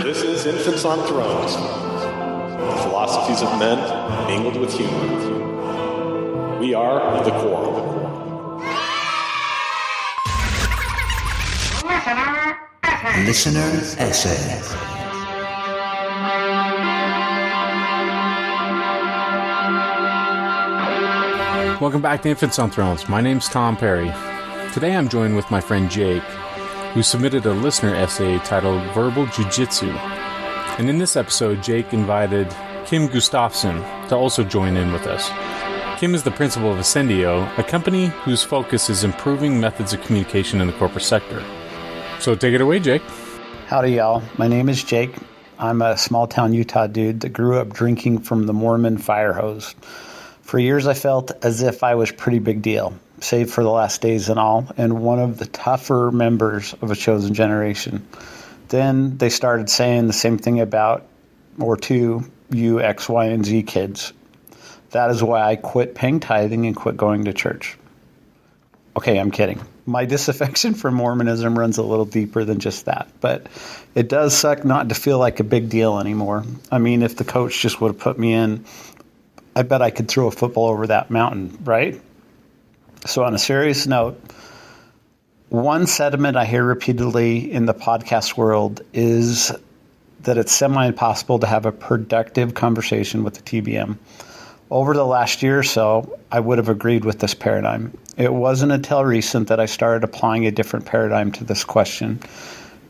This is Infants on Thrones, the philosophies of men mingled with humor. We are the Core. Listener Essay. Welcome back to Infants on Thrones. My name's Tom Perry. Today I'm joined with my friend Jake, who submitted a listener essay titled Verbal JiuJitsu. And in this episode, Jake invited Kim Gustavsson to also join in with us. Kim is the principal of Ascendio, a company whose focus is improving methods of communication in the corporate sector. So take it away, Jake. Howdy, y'all. My name is Jake. I'm a small-town Utah dude that grew up drinking from the Mormon fire hose. For years, I felt as if I was pretty big deal, save for the last days and all, and one of the tougher members of a chosen generation. Then they started saying the same thing about, or to, you X, Y, and Z kids. That is why I quit paying tithing and quit going to church. Okay, I'm kidding. My disaffection for Mormonism runs a little deeper than just that, but it does suck not to feel like a big deal anymore. I mean, if the coach just would have put me in, I bet I could throw a football over that mountain, right? So on a serious note, one sentiment I hear repeatedly in the podcast world is that it's semi-impossible to have a productive conversation with the TBM. Over the last year or so, I would have agreed with this paradigm. It wasn't until recent that I started applying a different paradigm to this question.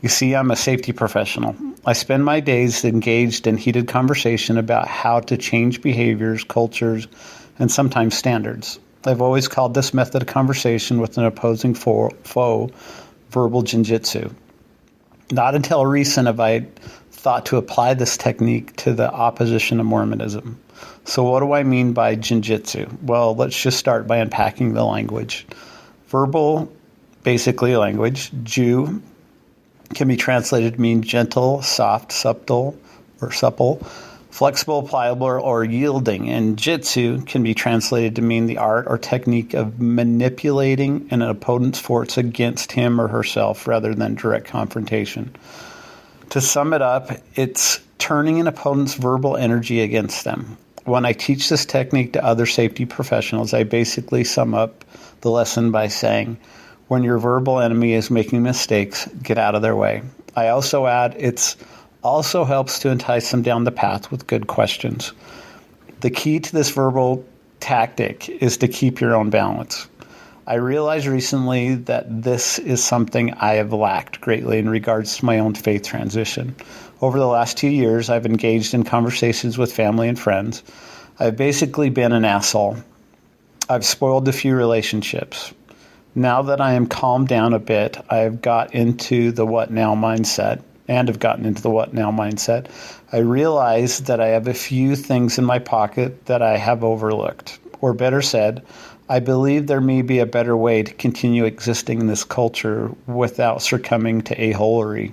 You see, I'm a safety professional. I spend my days engaged in heated conversation about how to change behaviors, cultures, and sometimes standards. I've always called this method of conversation with an opposing foe verbal JiuJitsu. Not until recent have I thought to apply this technique to the opposition of Mormonism. So what do I mean by JiuJitsu? Well, let's just start by unpacking the language. Verbal, basically language. Jiu can be translated to mean gentle, soft, subtle, or supple, flexible, pliable, or yielding. And jitsu can be translated to mean the art or technique of manipulating an opponent's force against him or herself rather than direct confrontation. To sum it up, it's turning an opponent's verbal energy against them. When I teach this technique to other safety professionals, I basically sum up the lesson by saying, when your verbal enemy is making mistakes, get out of their way. I also add, it also helps to entice them down the path with good questions. The key to this verbal tactic is to keep your own balance. I realized recently that this is something I have lacked greatly in regards to my own faith transition. Over the last 2 years, I've engaged in conversations with family and friends. I've basically been an asshole. I've spoiled a few relationships. Now that I am calmed down a bit, I've got into the what now mindset, I realize that I have a few things in my pocket that I have overlooked. Or better said, I believe there may be a better way to continue existing in this culture without succumbing to a-holery.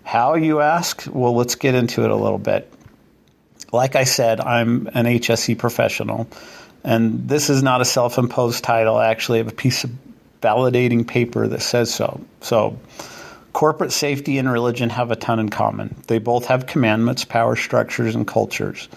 How, you ask? Well, let's get into it a little bit. Like I said, I'm an HSE professional, and this is not a self-imposed title. I actually have a piece of validating paper that says so. So, corporate safety and religion have a ton in common. They both have commandments, power structures, and cultures,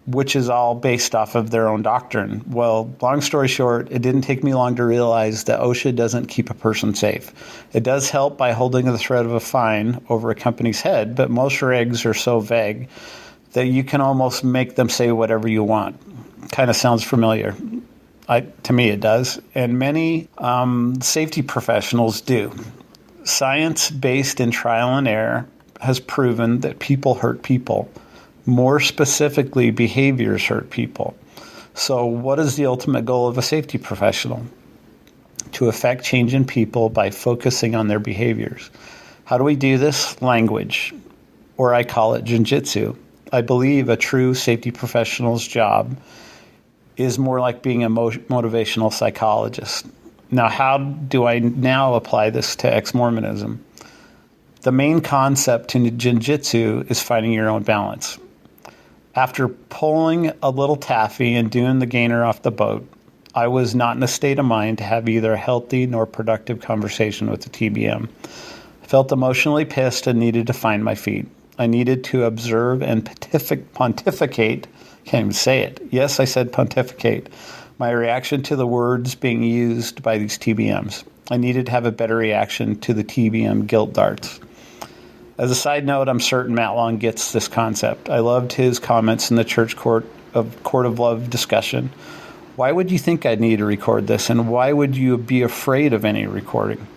which is all based off of their own doctrine. Well, long story short, it didn't take me long to realize that OSHA doesn't keep a person safe. It does help by holding the threat of a fine over a company's head, but most regs are so vague that you can almost make them say whatever you want. Kind of sounds familiar. To me it does, and many safety professionals do. Science based in trial and error has proven that people hurt people. More specifically, behaviors hurt people. So what is the ultimate goal of a safety professional? To affect change in people by focusing on their behaviors. How do we do this? Language, or I call it JiuJitsu. I believe a true safety professional's job is more like being a motivational psychologist. Now, how do I now apply this to ex-Mormonism? The main concept in JiuJitsu is finding your own balance. After pulling a little taffy and doing the gainer off the boat, I was not in a state of mind to have either a healthy nor productive conversation with the TBM. Felt emotionally pissed and needed to find my feet. I needed to observe and pontificate. Can't even say it. Yes, I said pontificate. My reaction to the words being used by these TBMs. I needed to have a better reaction to the TBM guilt darts. As a side note, I'm certain Matt Long gets this concept. I loved his comments in the Church Court of Love discussion. Why would you think I'd need to record this, and why would you be afraid of any recording?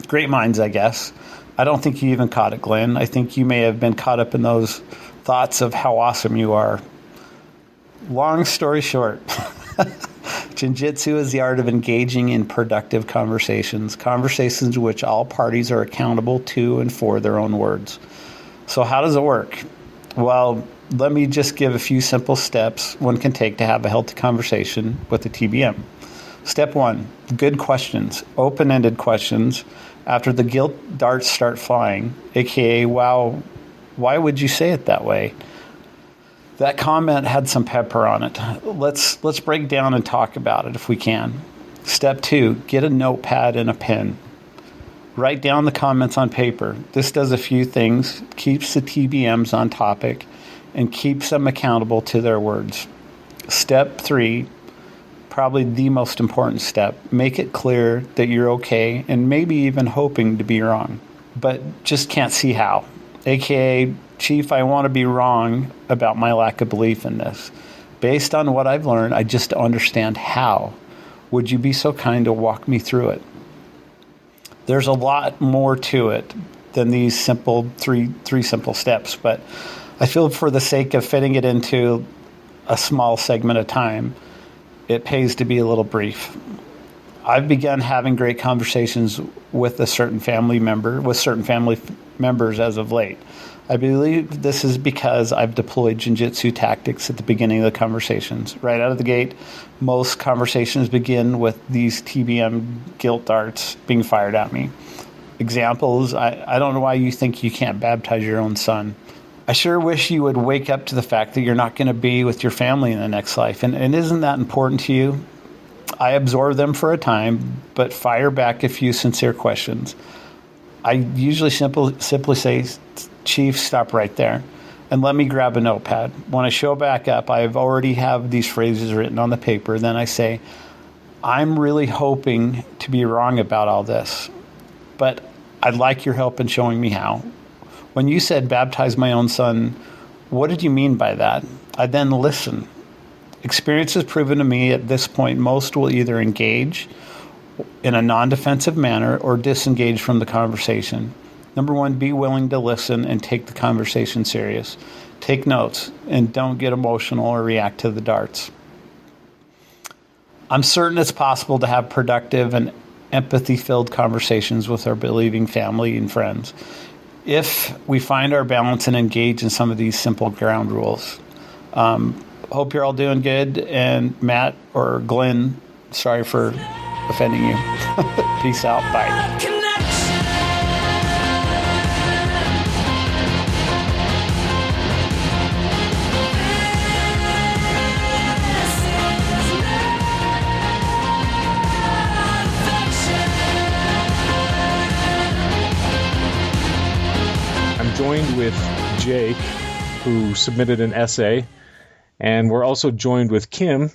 Great minds, I guess. I don't think you even caught it, Glenn. I think you may have been caught up in those thoughts of how awesome you are. Long story short, JiuJitsu is the art of engaging in productive conversations in which all parties are accountable to and for their own words. So how does it work? Well, let me just give a few simple steps one can take to have a healthy conversation with a TBM. Step 1, good questions, open-ended questions after the guilt darts start flying, aka, wow, why would you say it that way? That comment had some pepper on it. Let's break down and talk about it if we can. Step 2, get a notepad and a pen. Write down the comments on paper. This does a few things, keeps the TBMs on topic, and keeps them accountable to their words. Step 3, probably the most important step, make it clear that you're okay and maybe even hoping to be wrong, but just can't see how. AKA, Chief, I want to be wrong about my lack of belief in this. Based on what I've learned, I just don't understand how. Would you be so kind to walk me through it? There's a lot more to it than these simple three simple steps, but I feel for the sake of fitting it into a small segment of time, it pays to be a little brief. I've begun having great conversations with certain family members as of late. I believe this is because I've deployed JiuJitsu tactics at the beginning of the conversations. Right out of the gate, most conversations begin with these TBM guilt darts being fired at me. Examples, I don't know why you think you can't baptize your own son. I sure wish you would wake up to the fact that you're not going to be with your family in the next life. And isn't that important to you? I absorb them for a time, but fire back a few sincere questions. I usually simply say, Chief, stop right there, and let me grab a notepad. When I show back up, I already have these phrases written on the paper. Then I say, I'm really hoping to be wrong about all this, but I'd like your help in showing me how. When you said baptize my own son, what did you mean by that? I then listen. Experience has proven to me at this point most will either engage in a non-defensive manner or disengage from the conversation. Number 1, be willing to listen and take the conversation serious. Take notes and don't get emotional or react to the darts. I'm certain it's possible to have productive and empathy-filled conversations with our believing family and friends if we find our balance and engage in some of these simple ground rules. Hope you're all doing good. And Matt or Glenn, sorry for offending you. Peace out. Bye. Joined with Jake, who submitted an essay, and we're also joined with Kim,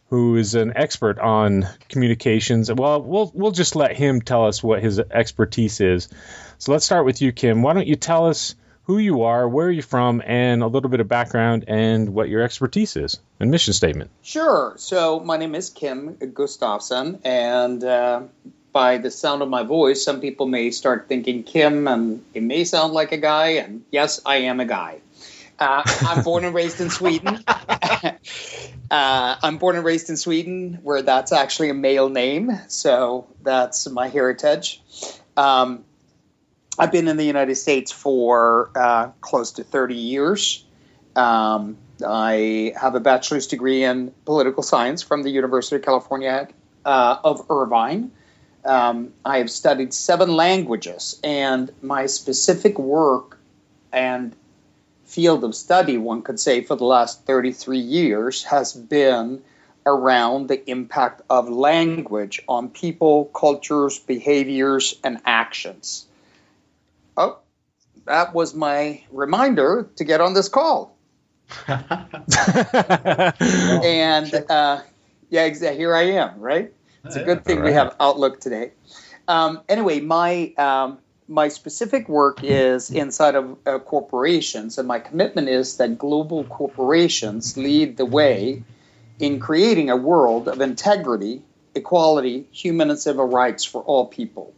who is an expert on communications. Well, we'll just let him tell us what his expertise is. So let's start with you, Kim. Why don't you tell us who you are, where you're from, and a little bit of background and what your expertise is and mission statement. Sure. So my name is Kim Gustavsson, and by the sound of my voice, some people may start thinking Kim, and it may sound like a guy, and yes, I am a guy. I'm born and raised in Sweden. I'm born and raised in Sweden, where that's actually a male name, so that's my heritage. I've been in the United States for close to 30 years. I have a bachelor's degree in political science from the University of California of Irvine. I have studied 7 languages, and my specific work and field of study, one could say, for the last 33 years has been around the impact of language on people, cultures, behaviors, and actions. Oh, that was my reminder to get on this call. And here I am, right? It's a good thing we have Outlook today. Anyway, my specific work is inside of corporations, and my commitment is that global corporations lead the way in creating a world of integrity, equality, human and civil rights for all people.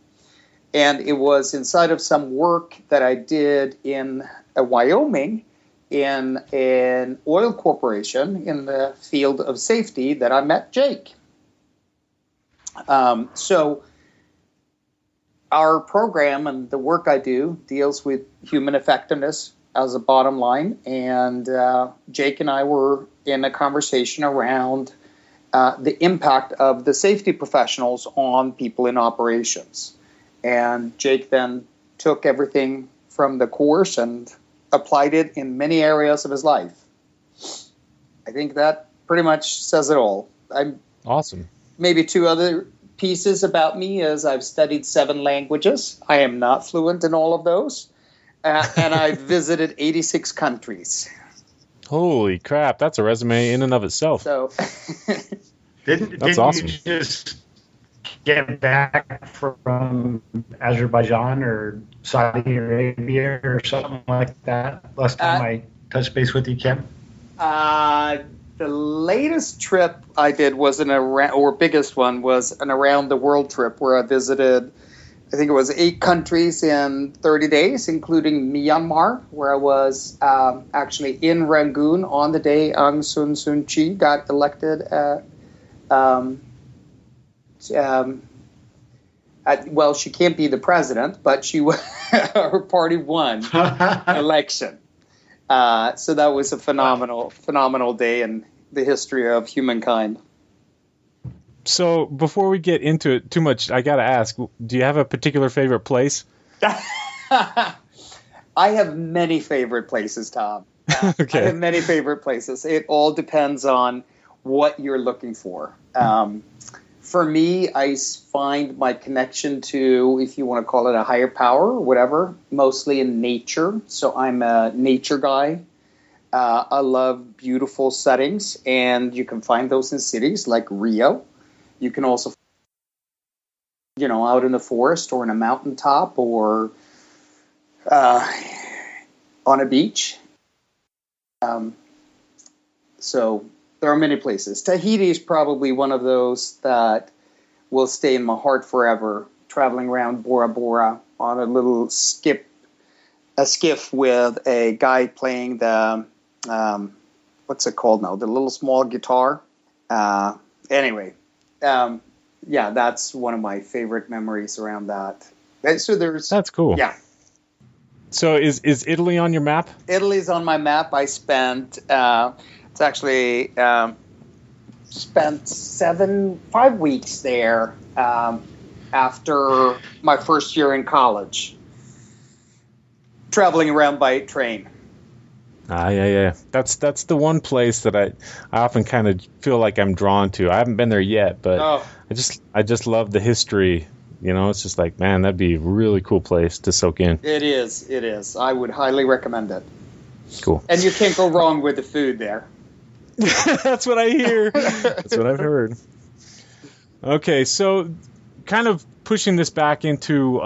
And it was inside of some work that I did in Wyoming in an oil corporation in the field of safety that I met Jake. So our program and the work I do deals with human effectiveness as a bottom line. And Jake and I were in a conversation around the impact of the safety professionals on people in operations. And Jake then took everything from the course and applied it in many areas of his life. I think that pretty much says it all. Awesome. Maybe two other pieces about me is I've studied 7 languages. I am not fluent in all of those. And I've visited 86 countries. Holy crap, that's a resume in and of itself. So Didn't awesome. you just get back from Azerbaijan or Saudi Arabia or something like that last time I touched base with you, Kim? The latest trip I did was biggest one was an around the world trip where I visited, I think it was 8 countries in 30 days, including Myanmar, where I was actually in Rangoon on the day Aung San Suu Kyi got elected. Well, she can't be the president, but her party won an election. So that was a phenomenal day in the history of humankind. So before we get into it too much, I got to ask, do you have a particular favorite place? I have many favorite places, Tom. Okay. I have many favorite places. It all depends on what you're looking for. For me, I find my connection to, if you want to call it a higher power or whatever, mostly in nature. So I'm a nature guy. I love beautiful settings, and you can find those in cities like Rio. You can also, out in the forest or in a mountaintop or on a beach. So there are many places. Tahiti is probably one of those that will stay in my heart forever, traveling around Bora Bora on a little skiff with a guy playing the, what's it called now? The little small guitar. Anyway, that's one of my favorite memories around that. So that's cool. Yeah. So is Italy on your map? Italy's on my map. I spent, it's actually spent 5 weeks there after my first year in college, traveling around by train. Yeah. That's the one place that I often kind of feel like I'm drawn to. I haven't been there yet, but I just love the history. It's just like, man, that'd be a really cool place to soak in. It is. I would highly recommend it. Cool. And you can't go wrong with the food there. That's what I hear. That's what I've heard. Okay, so kind of pushing this back into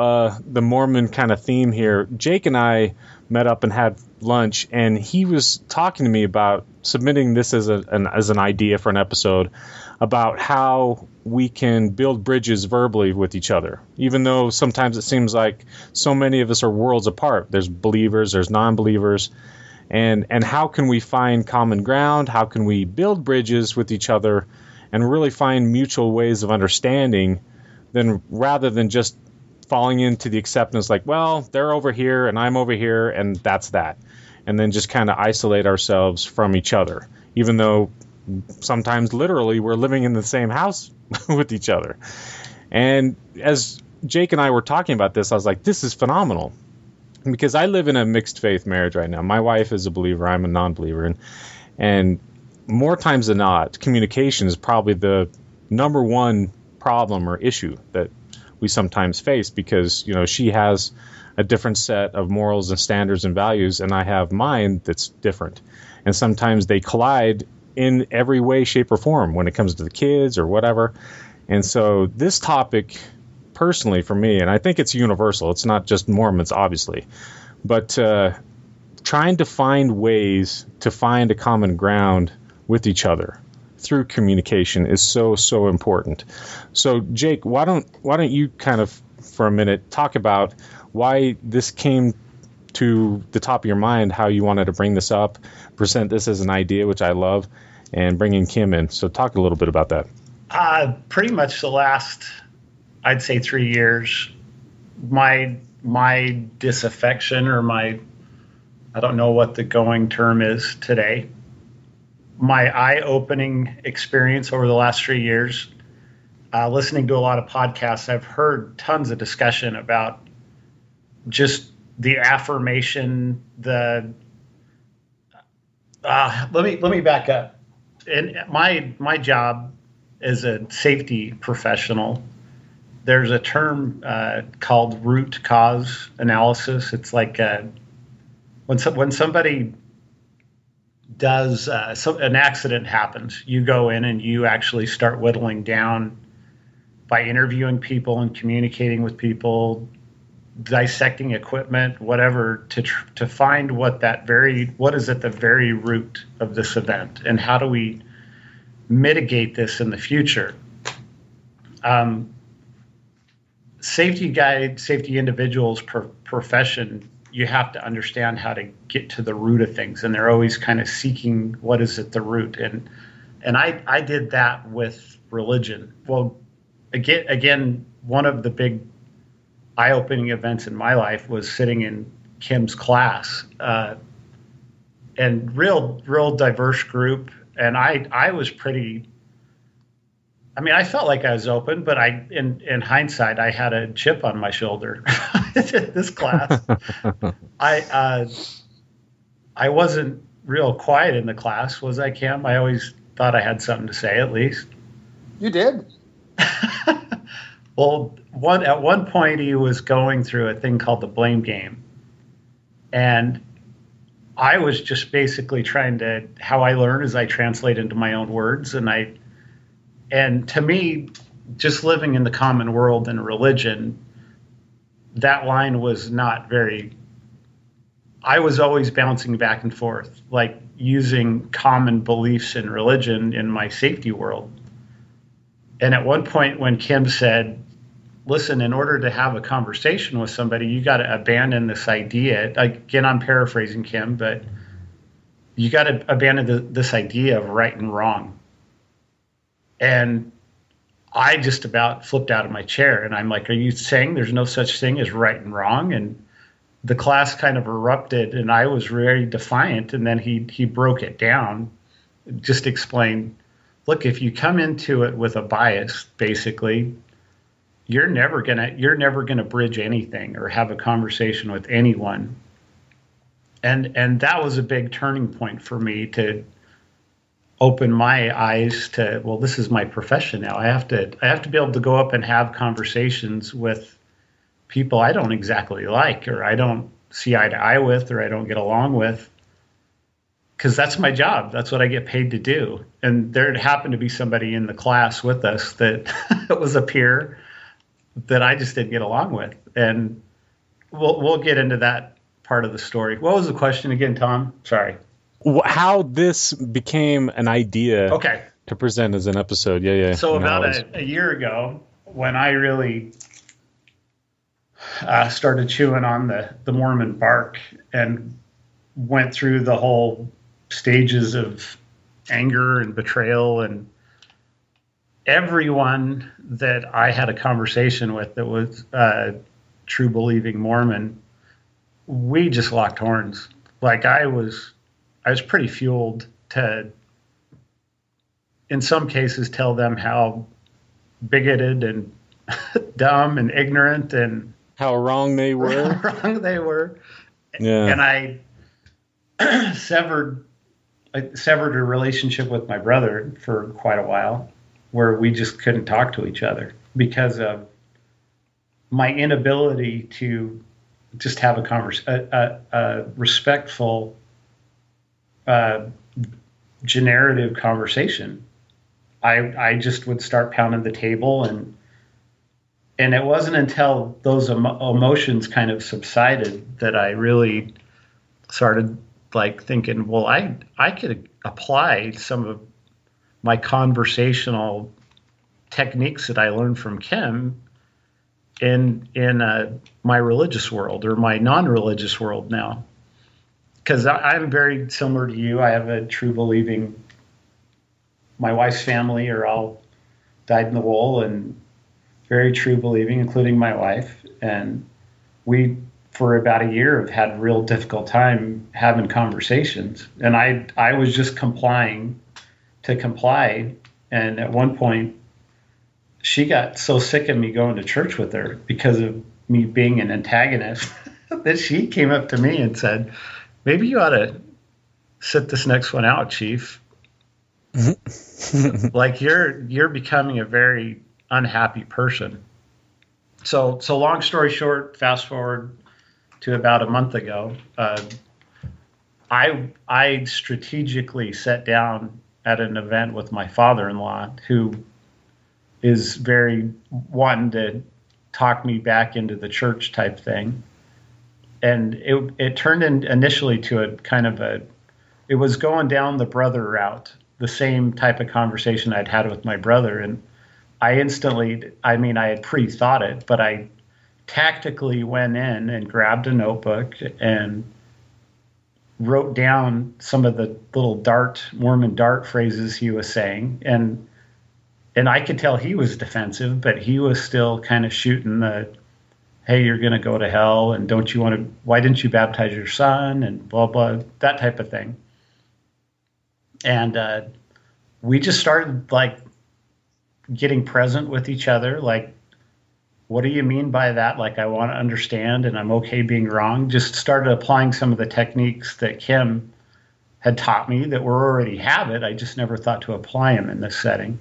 the Mormon kind of theme here, Jake and I met up and had lunch, and he was talking to me about submitting this as an idea for an episode about how we can build bridges verbally with each other, even though sometimes it seems like so many of us are worlds apart. There's believers, there's non-believers, and how can we find common ground? How can we build bridges with each other and really find mutual ways of understanding, then rather than just falling into the acceptance like, well, they're over here and I'm over here and that's that, and then just kind of isolate ourselves from each other, even though sometimes literally we're living in the same house with each other. And as Jake and I were talking about this, I was like, this is phenomenal, because I live in a mixed faith marriage right now. My wife is a believer, I'm a non-believer, and more times than not, communication is probably the number one problem or issue that we sometimes face, because she has a different set of morals and standards and values, and I have mine that's different. And sometimes they collide in every way, shape, or form when it comes to the kids or whatever. And so this topic, personally for me, and I think it's universal, it's not just Mormons, obviously, but trying to find ways to find a common ground with each other through communication is so important. So Jake, why don't you kind of for a minute talk about why this came to the top of your mind, how you wanted to bring this up, present this as an idea, which I love, and bringing Kim in. So talk a little bit about that. Pretty much the last, I'd say 3 years, my disaffection, or I don't know what the going term is today, my eye-opening experience over the last 3 years, listening to a lot of podcasts, I've heard tons of discussion about just the affirmation, let me back up. In my job as a safety professional, there's a term called root cause analysis. It's like when somebody does an accident happens, you go in and you actually start whittling down by interviewing people and communicating with people, dissecting equipment, whatever, to find what is at the very root of this event, and how do we mitigate this in the future. Safety individuals profession, you have to understand how to get to the root of things, and they're always kind of seeking what is at the root. And I did that with religion. Well, again, one of the big eye-opening events in my life was sitting in Kim's class, and real diverse group. And I was pretty, I felt like I was open, but in hindsight, I had a chip on my shoulder. This class, I wasn't real quiet in the class, was I, Kim? I always thought I had something to say, at least. You did. Well, at one point he was going through a thing called the blame game, and I was just basically how I learn is I translate into my own words, and to me, just living in the common world and religion, that line was not very, I was always bouncing back and forth, like using common beliefs in religion in my safety world. And at one point when Kim said, listen, in order to have a conversation with somebody, you got to abandon this idea. Again, I'm paraphrasing Kim, but you got to abandon this idea of right and wrong. And I just about flipped out of my chair, and I'm like, are you saying there's no such thing as right and wrong? And the class kind of erupted, and I was very defiant. And then he broke it down, just explained, look, if you come into it with a bias, basically, you're never gonna bridge anything or have a conversation with anyone. And that was a big turning point for me to open my eyes to, well, this is my profession now. I have to be able to go up and have conversations with people I don't exactly like, or I don't see eye to eye with, or I don't get along with, because that's my job. That's what I get paid to do. And there happened to be somebody in the class with us that was a peer that I just didn't get along with. And we'll get into that part of the story. What was the question again, Tom? Sorry. How this became an idea to present as an episode. Yeah. So about a year ago, when I really started chewing on the Mormon bark and went through the whole stages of anger and betrayal, and everyone that I had a conversation with that was true believing Mormon, we just locked horns. Like I was pretty fueled to, in some cases, tell them how bigoted and dumb and ignorant and how wrong they were. Yeah. And I severed a relationship with my brother for quite a while, where we just couldn't talk to each other because of my inability to just have a respectful, generative conversation. I just would start pounding the table, and it wasn't until those emotions kind of subsided that I really started like thinking, well, I could apply some of my conversational techniques that I learned from Kim in my religious world or my non-religious world now. Because I'm very similar to you. I have a true believing, my wife's family are all dyed in the wool, and very true believing, including my wife. And we, for about a year, have had a real difficult time having conversations. And I was just complying to comply. And at one point, she got so sick of me going to church with her because of me being an antagonist that she came up to me and said, maybe you ought to sit this next one out, Chief. Like you're becoming a very unhappy person. So long story short, fast forward to about a month ago, I strategically sat down at an event with my father-in-law, who is very wanting to talk me back into the church type thing. And it turned in initially to a kind of it was going down the brother route, the same type of conversation I'd had with my brother. And I had pre-thought it, but I tactically went in and grabbed a notebook and wrote down some of the little Mormon dart phrases he was saying. And I could tell he was defensive, but he was still kind of shooting the, hey, you're going to go to hell, and why didn't you baptize your son, and blah, blah, that type of thing. And we just started like getting present with each other. Like, what do you mean by that? Like, I want to understand, and I'm okay being wrong. Just started applying some of the techniques that Kim had taught me that were already habit. I just never thought to apply them in this setting.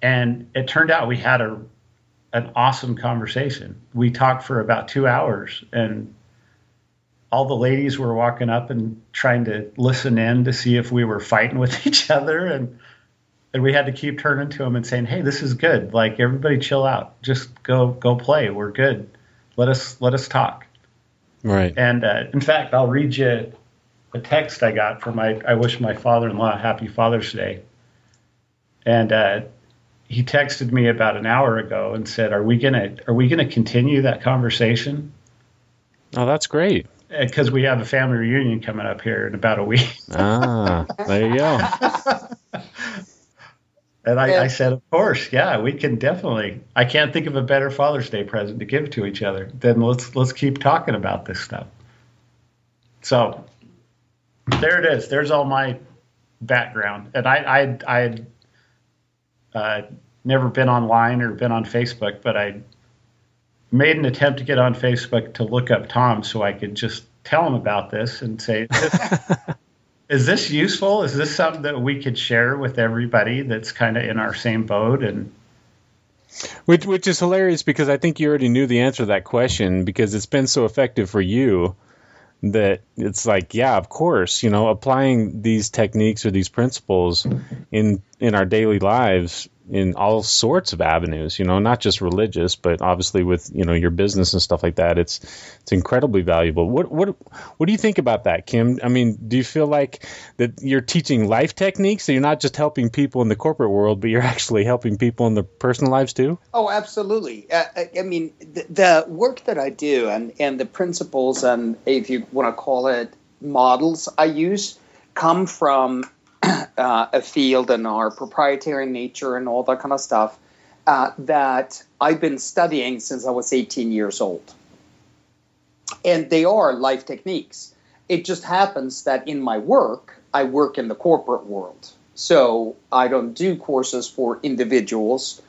And it turned out we had an awesome conversation. We talked for about 2 hours, and all the ladies were walking up and trying to listen in to see if we were fighting with each other. And we had to keep turning to them and saying, hey, this is good. Like, everybody chill out. Just go play. We're good. Let us talk. Right. And in fact, I'll read you a text I got from I wish my father-in-law happy Father's Day. And he texted me about an hour ago and said, "Are we gonna continue that conversation?" Oh, that's great. Because we have a family reunion coming up here in about a week. Ah, there you go. And I said, of course, yeah, we can definitely. I can't think of a better Father's Day present to give to each other than let's keep talking about this stuff. So there it is. There's all my background, and I had never been online or been on Facebook, but I made an attempt to get on Facebook to look up Tom so I could just tell him about this and say, is this useful? Is this something that we could share with everybody that's kind of in our same boat? And which is hilarious, because I think you already knew the answer to that question, because it's been so effective for you that it's like, yeah, of course, applying these techniques or these principles in our daily lives in all sorts of avenues, not just religious, but obviously with, your business and stuff like that. It's incredibly valuable. What do you think about that, Kim? I mean, do you feel like that you're teaching life techniques, so you're not just helping people in the corporate world, but you're actually helping people in their personal lives too? Oh, absolutely. I mean, the work that I do and the principles, and if you want to call it models I use, come from a field and our proprietary nature and all that kind of stuff that I've been studying since I was 18 years old. And they are life techniques. It just happens that in my work, I work in the corporate world. So I don't do courses for individuals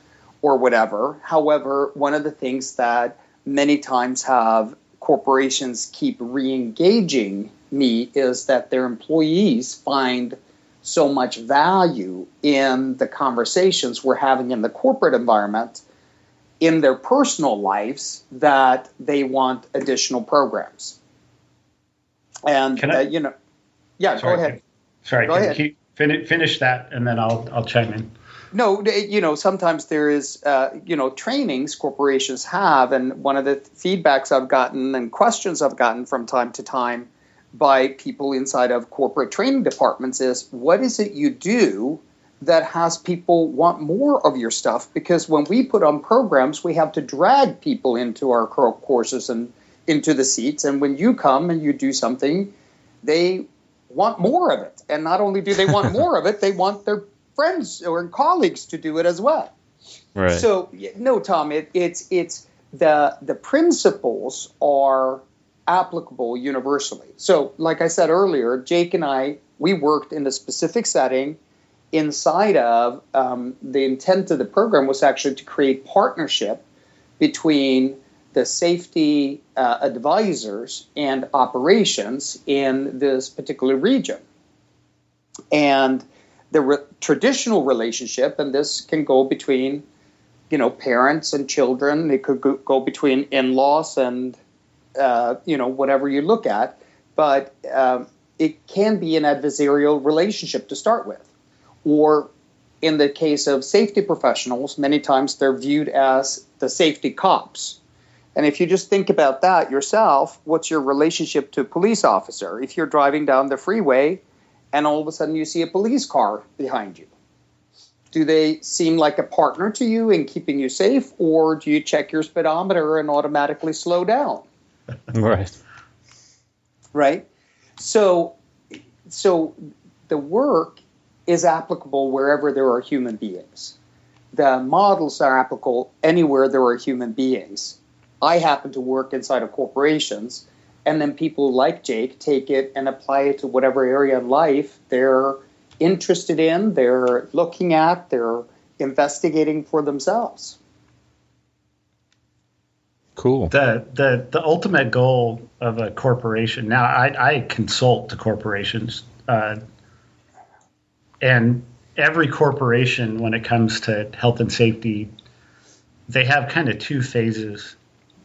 or whatever. However, one of the things that many times have corporations keep re-engaging me is that their employees find so much value in the conversations we're having in the corporate environment in their personal lives that they want additional programs. And, Can I, yeah, sorry, go ahead. Sorry, go ahead. Finish that, and then I'll chime in. No, sometimes there is, trainings corporations have, and one of the feedbacks I've gotten and questions I've gotten from time to time by people inside of corporate training departments is, what is it you do that has people want more of your stuff? Because when we put on programs, we have to drag people into our courses and into the seats. And when you come and you do something, they want more of it. And not only do they want more of it, they want their friends or colleagues to do it as well. Right. So, no, Tom, it's the principles are applicable universally. So, like I said earlier, Jake and I, we worked in a specific setting inside of the intent of the program was actually to create partnership between the safety advisors and operations in this particular region. And the traditional relationship, and this can go between, parents and children. It could go between in-laws and, whatever you look at. But it can be an adversarial relationship to start with. Or in the case of safety professionals, many times they're viewed as the safety cops. And if you just think about that yourself, what's your relationship to a police officer? If you're driving down the freeway and all of a sudden you see a police car behind you, do they seem like a partner to you in keeping you safe, or do you check your speedometer and automatically slow down? Right. Right? So the work is applicable wherever there are human beings. The models are applicable anywhere there are human beings. I happen to work inside of corporations, and then people like Jake take it and apply it to whatever area of life they're interested in, they're looking at, they're investigating for themselves. Cool. The ultimate goal of a corporation. Now, I consult to corporations, and every corporation, when it comes to health and safety, they have kind of two phases.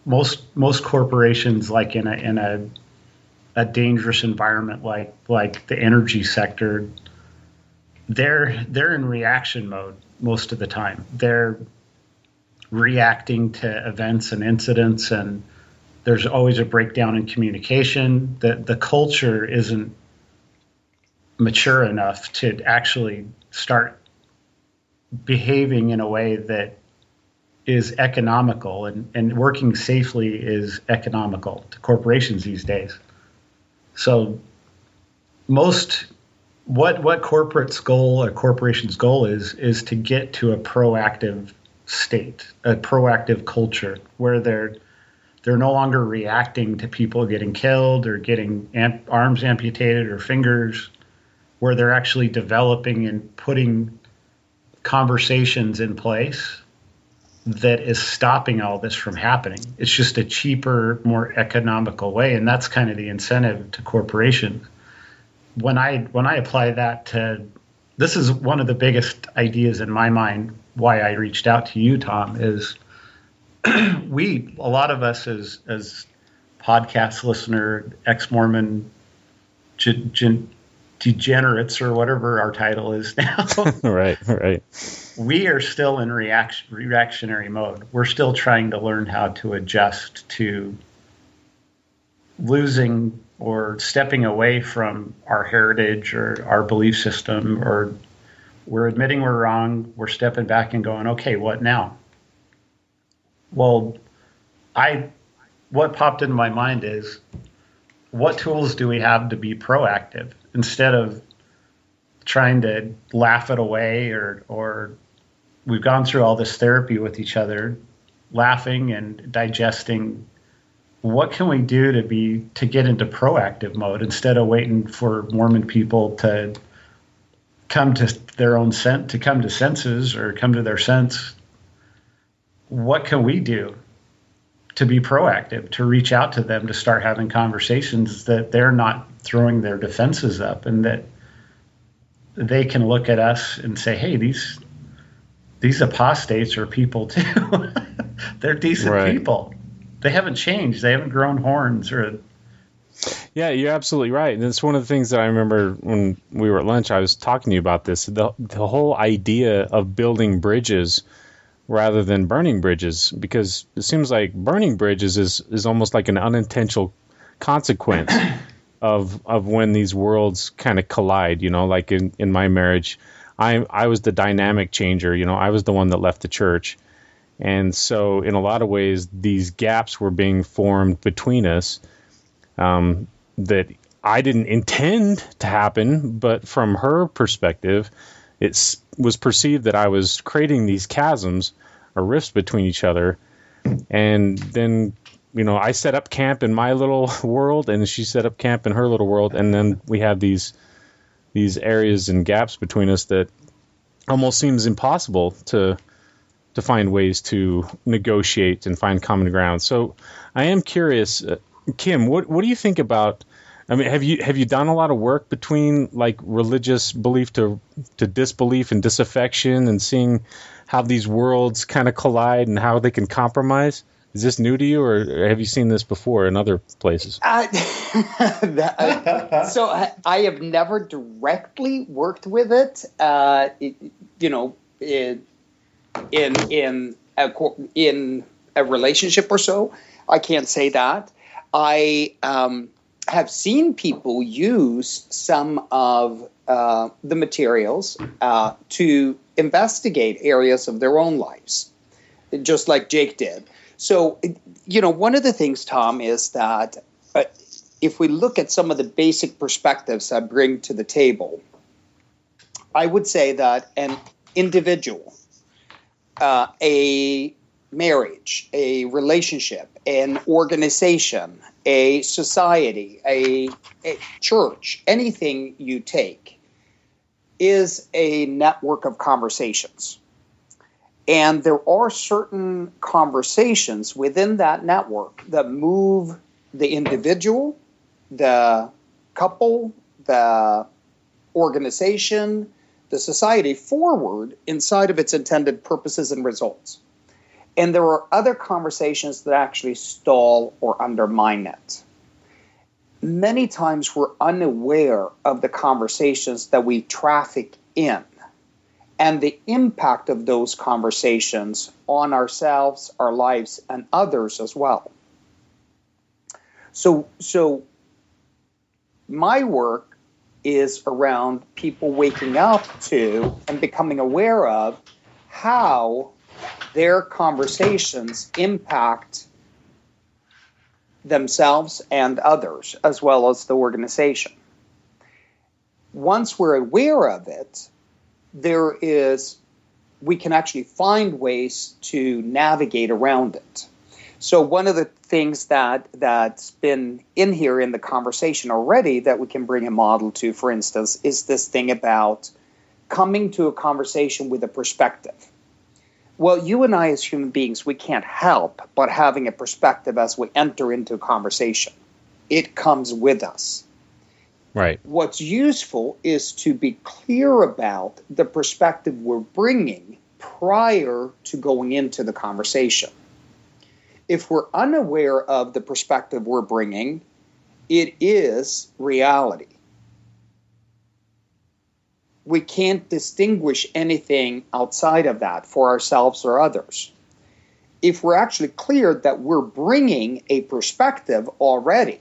Most corporations, like in a dangerous environment like the energy sector, they're in reaction mode most of the time. They're reacting to events and incidents, and there's always a breakdown in communication. The culture isn't mature enough to actually start behaving in a way that is economical, and working safely is economical to corporations these days. So what corporate's goal or corporation's goal is to get to a proactive state, a proactive culture where they're no longer reacting to people getting killed or getting arms amputated or fingers, where they're actually developing and putting conversations in place that is stopping all this from happening. It's just a cheaper, more economical way, and that's kind of the incentive to corporations. When I apply that to, this is one of the biggest ideas in my mind, why I reached out to you, Tom, is a lot of us as podcast listener, ex-Mormon degenerates, or whatever our title is now. Right. We are still in reactionary mode. We're still trying to learn how to adjust to losing or stepping away from our heritage or our belief system, or we're admitting we're wrong. We're stepping back and going, okay, what now? Well, what popped into my mind is, what tools do we have to be proactive instead of trying to laugh it away, or we've gone through all this therapy with each other, laughing and digesting. What can we do to get into proactive mode instead of waiting for Mormon people to come to senses or come to their sense? What can we do to be proactive, to reach out to them, to start having conversations that they're not throwing their defenses up, and that they can look at us and say, hey, these apostates are people too. They're decent people. They haven't changed. They haven't grown horns or. Yeah, you're absolutely right. And it's one of the things that I remember when we were at lunch, I was talking to you about this. The whole idea of building bridges rather than burning bridges, because it seems like burning bridges is almost like an unintentional consequence of when these worlds kind of collide. You know, like in my marriage, I was the dynamic changer. You know, I was the one that left the church. And so in a lot of ways, these gaps were being formed between us that I didn't intend to happen, but from her perspective, it was perceived that I was creating these chasms or rifts between each other. And then, you know, I set up camp in my little world, and she set up camp in her little world, and then we have these areas and gaps between us that almost seems impossible to find ways to negotiate and find common ground. So I am curious, Kim, what do you think about? I mean, have you done a lot of work between like religious belief to disbelief and disaffection, and seeing how these worlds kind of collide and how they can compromise? Is this new to you, or have you seen this before in other places? So I have never directly worked with it. In a relationship or so, I can't say that. I have seen people use some of the materials to investigate areas of their own lives, just like Jake did. So, you know, one of the things, Tom, is that if we look at some of the basic perspectives I bring to the table, I would say that an individual, a marriage, a relationship, an organization, a society, a church, anything you take is a network of conversations. And there are certain conversations within that network that move the individual, the couple, the organization, the society forward inside of its intended purposes and results. And there are other conversations that actually stall or undermine it. Many times we're unaware of the conversations that we traffic in and the impact of those conversations on ourselves, our lives, and others as well. So my work is around people waking up to and becoming aware of how their conversations impact themselves and others, as well as the organization. Once we're aware of it, we can actually find ways to navigate around it. So one of the things that's been in here in the conversation already that we can bring a model to, for instance, is this thing about coming to a conversation with a perspective. Well, you and I as human beings, we can't help but having a perspective as we enter into a conversation. It comes with us. Right. What's useful is to be clear about the perspective we're bringing prior to going into the conversation. If we're unaware of the perspective we're bringing, it is reality. We can't distinguish anything outside of that for ourselves or others. If we're actually clear that we're bringing a perspective already,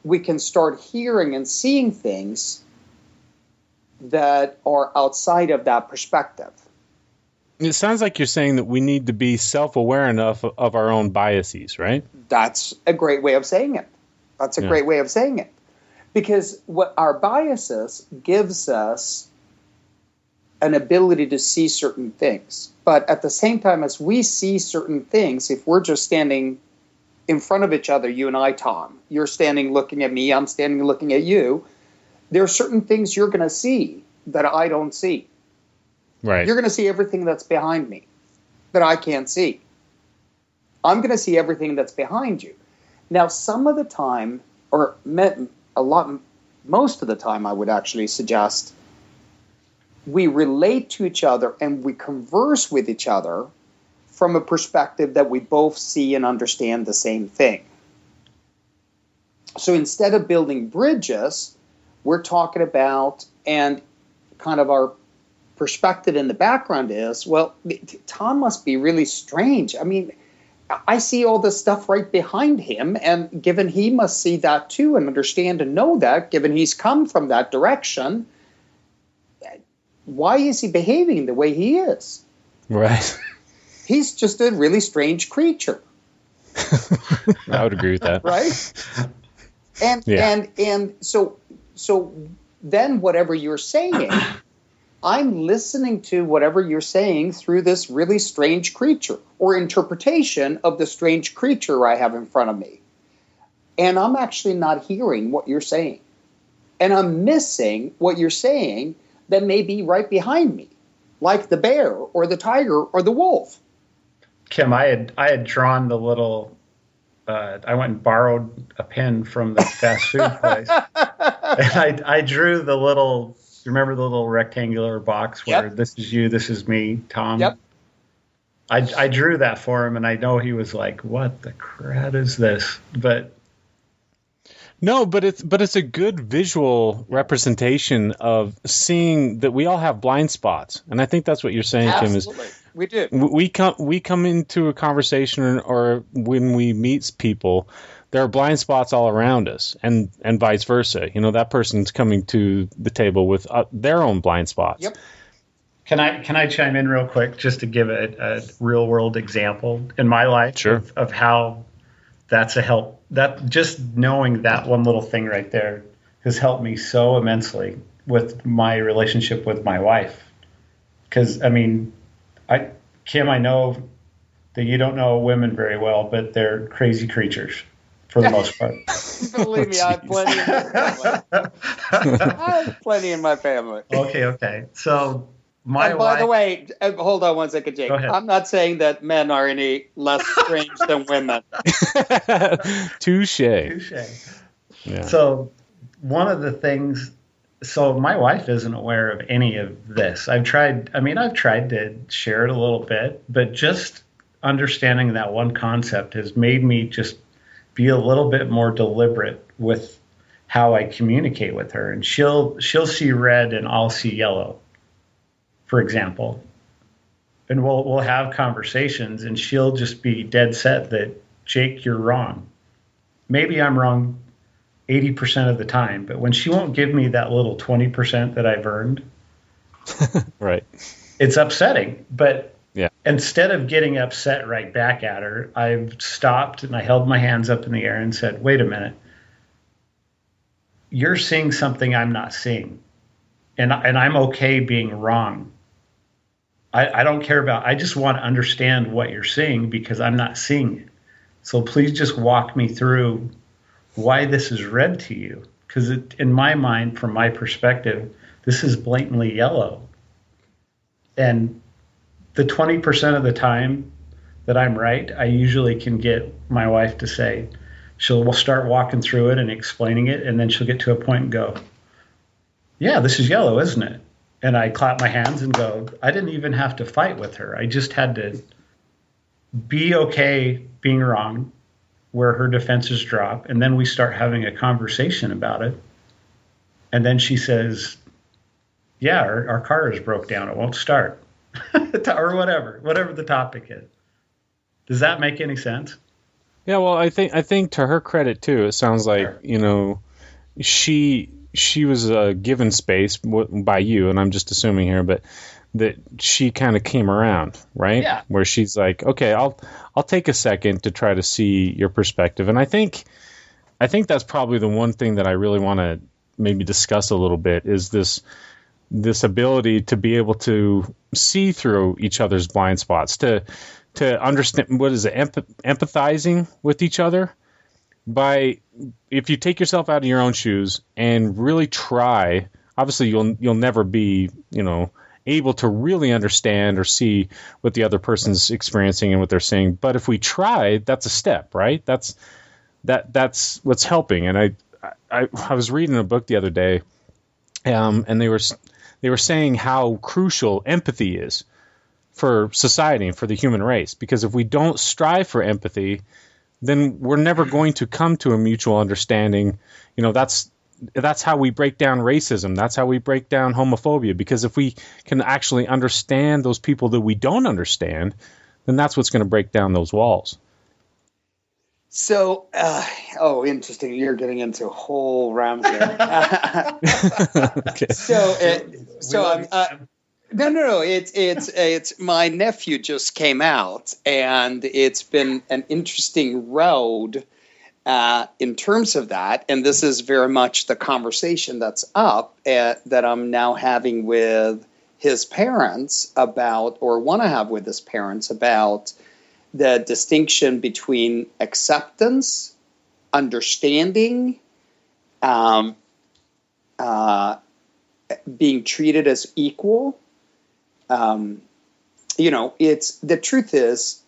we can start hearing and seeing things that are outside of that perspective. It sounds like you're saying that we need to be self-aware enough of our own biases, right? That's a great way of saying it. Great way of saying it. Because what our biases gives us an ability to see certain things. But at the same time as we see certain things, if we're just standing in front of each other, you and I, Tom, you're standing looking at me, I'm standing looking at you, there are certain things you're going to see that I don't see. Right. You're going to see everything that's behind me that I can't see. I'm going to see everything that's behind you. Now, some of the time, or most of the time, I would actually suggest, we relate to each other and we converse with each other from a perspective that we both see and understand the same thing. So instead of building bridges, we're talking about, and kind of our perspective in the background is, well, Tom must be really strange. I mean, I see all this stuff right behind him, and given he must see that too and understand and know that, given he's come from that direction, why is he behaving the way he is? Right. He's just a really strange creature. I would agree with that. Right? And so then whatever you're saying, I'm listening to whatever you're saying through this really strange creature or interpretation of the strange creature I have in front of me. And I'm actually not hearing what you're saying. And I'm missing what you're saying that may be right behind me, like the bear or the tiger or the wolf. Kim, I had drawn the little, I went and borrowed a pen from the fast food place. And I drew the little, remember the little rectangular box where this is you, this is me, Tom? Yep. I drew that for him, and I know he was like, what the crap is this? But no, but it's a good visual representation of seeing that we all have blind spots. And I think that's what you're saying, Absolutely. Kim, is we do. We come into a conversation or when we meet people, there are blind spots all around us, and vice versa. You know, that person's coming to the table with their own blind spots. Yep. Can I chime in real quick just to give a real world example in my life Sure. of how that's a help? That just knowing that one little thing right there has helped me so immensely with my relationship with my wife. Because I mean, Kim, I know that you don't know women very well, but they're crazy creatures for the most part. Believe me, I have plenty in my family. I have plenty in my family. Okay. So my and by wife, the way, hold on one second, Jake. Go ahead. I'm not saying that men are any less strange than women. Touche. Yeah. So one of the things, so my wife isn't aware of any of this. I've tried to share it a little bit, but just understanding that one concept has made me just be a little bit more deliberate with how I communicate with her. And she'll see red and I'll see yellow, for example. And we'll have conversations and she'll just be dead set that, Jake, you're wrong. Maybe I'm wrong 80% of the time, but when she won't give me that little 20% that I've earned, right, it's upsetting. But yeah, instead of getting upset right back at her, I've stopped and I held my hands up in the air and said, wait a minute, you're seeing something I'm not seeing. And I'm okay being wrong. I don't care about, I just want to understand what you're seeing because I'm not seeing it. So please just walk me through why this is red to you. Because in my mind, from my perspective, this is blatantly yellow. And the 20% of the time that I'm right, I usually can get my wife to say, we'll start walking through it and explaining it, and then she'll get to a point and go, yeah, this is yellow, isn't it? And I clap my hands and go, I didn't even have to fight with her. I just had to be okay being wrong, where her defenses drop, and then we start having a conversation about it. And then she says, yeah, our car is broke down. It won't start. Or whatever the topic is. Does that make any sense? Yeah, well, I think to her credit too, it sounds like, Sure. you know, she was given space by you, and I'm just assuming here, but that she kind of came around, right? Yeah. Where she's like, okay, I'll take a second to try to see your perspective. And I think that's probably the one thing that I really want to maybe discuss a little bit is this ability to be able to see through each other's blind spots, to understand, what is it, empathizing with each other. If you take yourself out of your own shoes and really try, obviously you'll never be, you know, able to really understand or see what the other person's experiencing and what they're saying. But if we try, that's a step, right? That's what's helping. And I was reading a book the other day, and they were saying how crucial empathy is for society and for the human race. Because if we don't strive for empathy, then we're never going to come to a mutual understanding. That's how we break down racism. That's how we break down homophobia. Because if we can actually understand those people that we don't understand, then that's what's going to break down those walls. So, interesting. You're getting into a whole round here. Okay. No. It's my nephew just came out, and it's been an interesting road in terms of that. And this is very much the conversation that's up that I'm now having with his parents about, or want to have with his parents about, the distinction between acceptance, understanding, being treated as equal. It's the truth is,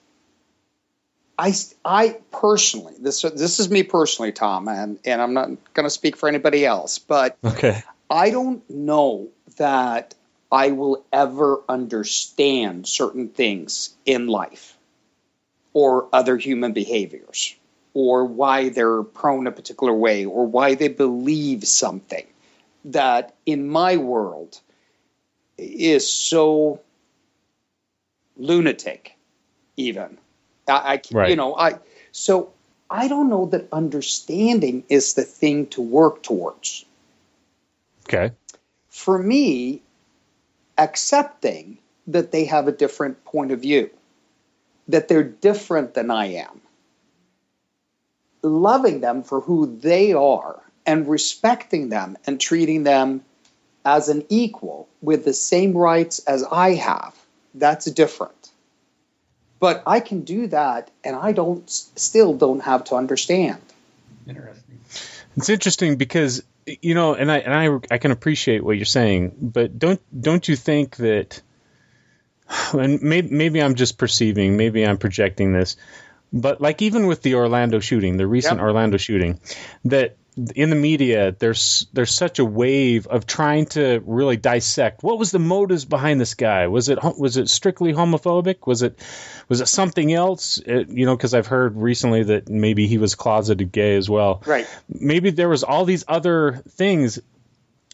I personally, this is me personally, Tom, and I'm not going to speak for anybody else, but okay. I don't know that I will ever understand certain things in life, or other human behaviors, or why they're prone a particular way, or why they believe something that in my world is so lunatic, even. So I don't know that understanding is the thing to work towards. Okay. For me, accepting that they have a different point of view, that they're different than I am, loving them for who they are and respecting them and treating them as an equal with the same rights as I have, that's different. But I can do that, and I still don't have to understand. Interesting. It's interesting because, and I can appreciate what you're saying, but don't you think that, and maybe I'm just perceiving, maybe I'm projecting this, but like even with the Orlando shooting, the recent Orlando shooting, that in the media there's such a wave of trying to really dissect what was the motives behind this guy. Was it strictly homophobic? Was it something else? Because I've heard recently that maybe he was closeted gay as well. Right. Maybe there was all these other things.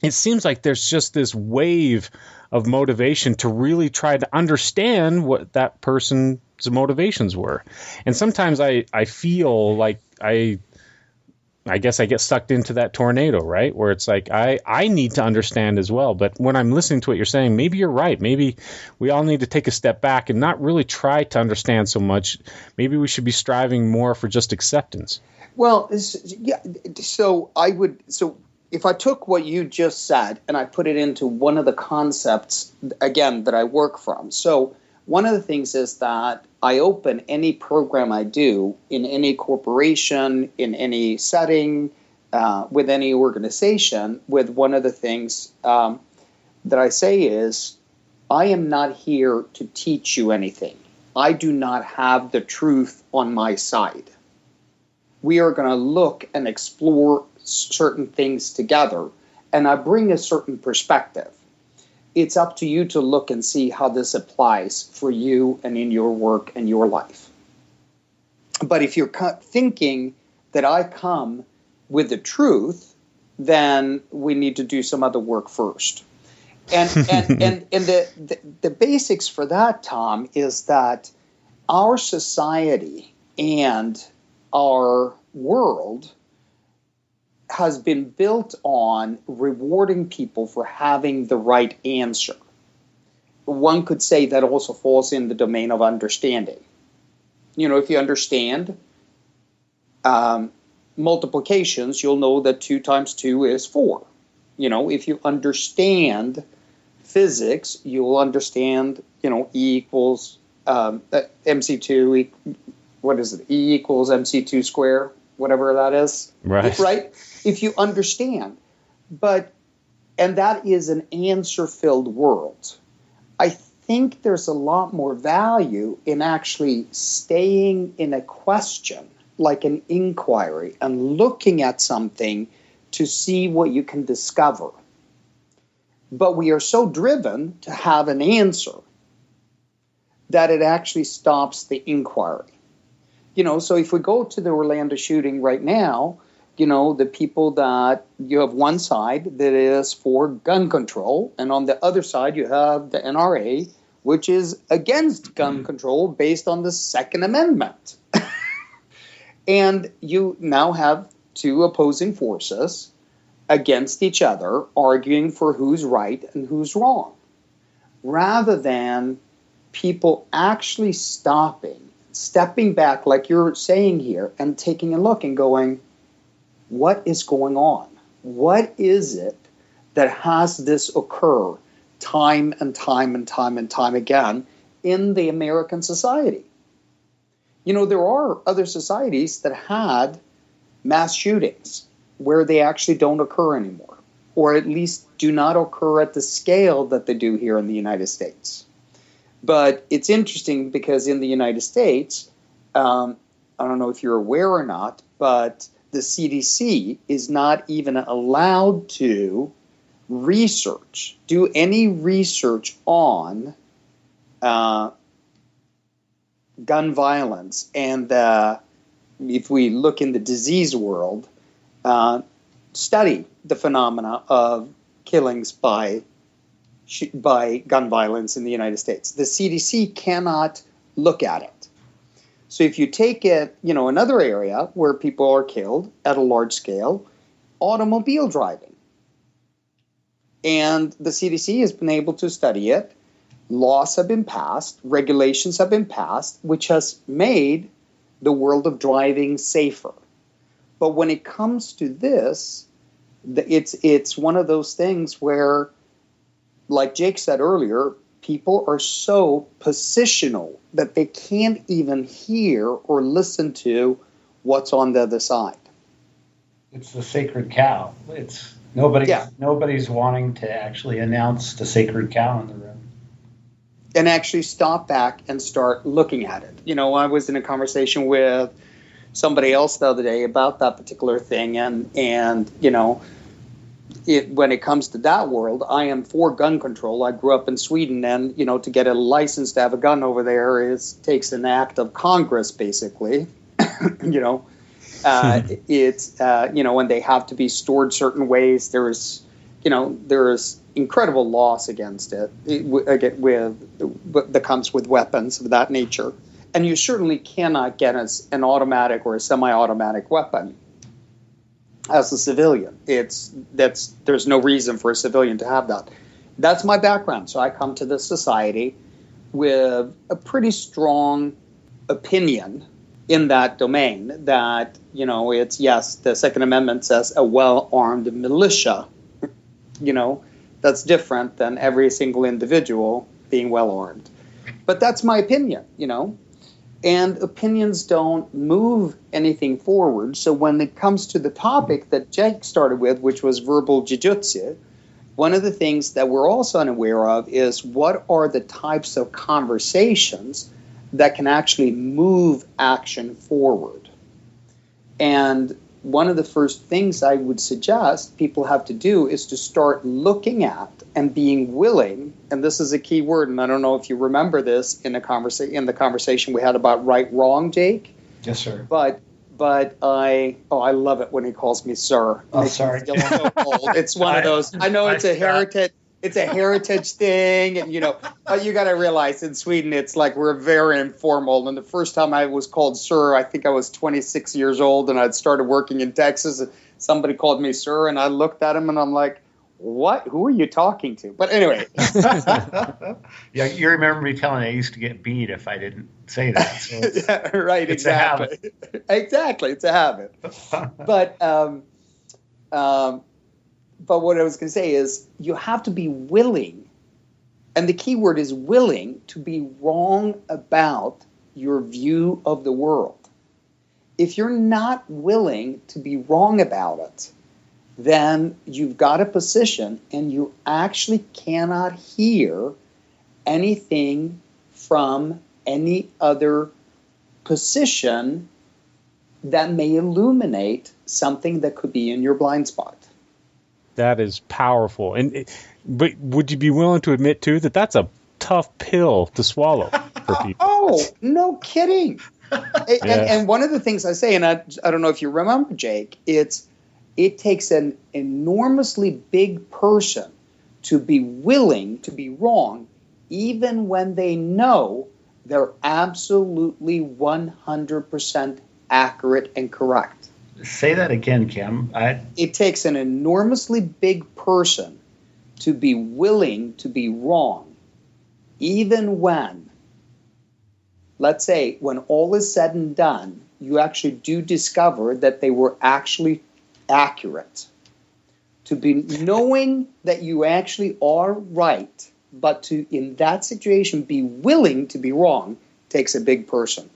It seems like there's just this wave of motivation to really try to understand what that person's motivations were. And sometimes I feel like I guess I get sucked into that tornado, right? Where it's like, I need to understand as well. But when I'm listening to what you're saying, maybe you're right. Maybe we all need to take a step back and not really try to understand so much. Maybe we should be striving more for just acceptance. Well, so if I took what you just said and I put it into one of the concepts, again, that I work from. So one of the things is that I open any program I do in any corporation, in any setting, with any organization, with one of the things that I say is, I am not here to teach you anything. I do not have the truth on my side. We are going to look and explore certain things together, and I bring a certain perspective. It's up to you to look and see how this applies for you and in your work and your life. But if you're thinking that I come with the truth, then we need to do some other work first. And the basics for that, Tom, is that our society and our world has been built on rewarding people for having the right answer. One could say that also falls in the domain of understanding. If you understand multiplications, you'll know that 2 times 2 is 4. If you understand physics, you'll understand, E equals MC2, what is it? E equals MC2 square, whatever that is. Right. If you understand. And that is an answer-filled world. I think there's a lot more value in actually staying in a question, like an inquiry, and looking at something to see what you can discover. But we are so driven to have an answer that it actually stops the inquiry. So if we go to the Orlando shooting right now, the people that you have one side that is for gun control, and on the other side you have the NRA, which is against gun control based on the Second Amendment. And you now have two opposing forces against each other, arguing for who's right and who's wrong, rather than people actually stepping back, like you're saying here, and taking a look and going, what is going on? What is it that has this occur time and time and time and time again in the American society? There are other societies that had mass shootings where they actually don't occur anymore, or at least do not occur at the scale that they do here in the United States. But it's interesting because in the United States, I don't know if you're aware or not, but the CDC is not even allowed to do any research on gun violence. And if we look in the disease world, study the phenomena of killings by gun violence in the United States. The CDC cannot look at it. So if you take it, another area where people are killed at a large scale, automobile driving. And the CDC has been able to study it. Laws have been passed, regulations have been passed, which has made the world of driving safer. But when it comes to this, it's one of those things where, like Jake said earlier, people are so positional that they can't even hear or listen to what's on the other side. It's the sacred cow. Nobody's wanting to actually announce the sacred cow in the room. And actually stop back and start looking at it. I was in a conversation with somebody else the other day about that particular thing, and when it comes to that world, I am for gun control. I grew up in Sweden, and to get a license to have a gun over there takes an act of Congress, basically. It's and they have to be stored certain ways. There is incredible laws against it that comes with weapons of that nature, and you certainly cannot get an automatic or a semi-automatic weapon as a civilian. There's no reason for a civilian to have that. That's my background. So I come to this society with a pretty strong opinion in that domain that, it's, yes, the Second Amendment says a well-armed militia, that's different than every single individual being well-armed. But that's my opinion, and opinions don't move anything forward. So when it comes to the topic that Jake started with, which was verbal jiu-jitsu, one of the things that we're also unaware of is what are the types of conversations that can actually move action forward. And one of the first things I would suggest people have to do is to start looking at and being willing, and this is a key word, and I don't know if you remember this in the conversation we had about right wrong, Jake. Yes, sir. But I love it when he calls me sir. Oh, sorry. It's one of those. I know it's a heritage thing, and you got to realize in Sweden it's like we're very informal. And the first time I was called sir, I think I was 26 years old, and I'd started working in Texas. And somebody called me sir, and I looked at him, and I'm like, "What? Who are you talking to?" But anyway, yeah, you remember me telling I used to get beat if I didn't say that. So yeah, right, it's exactly. a habit. Exactly, it's a habit. But what I was going to say is you have to be willing, and the key word is willing, to be wrong about your view of the world. If you're not willing to be wrong about it, then you've got a position and you actually cannot hear anything from any other position that may illuminate something that could be in your blind spot. That is powerful. But would you be willing to admit, too, that that's a tough pill to swallow? for people. Oh, no kidding. And one of the things I say, and I don't know if you remember, Jake, it takes an enormously big person to be willing to be wrong, even when they know they're absolutely 100% accurate and correct. Say that again, Kim. It takes an enormously big person to be willing to be wrong, even when, let's say, when all is said and done, you actually do discover that they were actually accurate. To be knowing that you actually are right, but to, in that situation, be willing to be wrong takes a big person.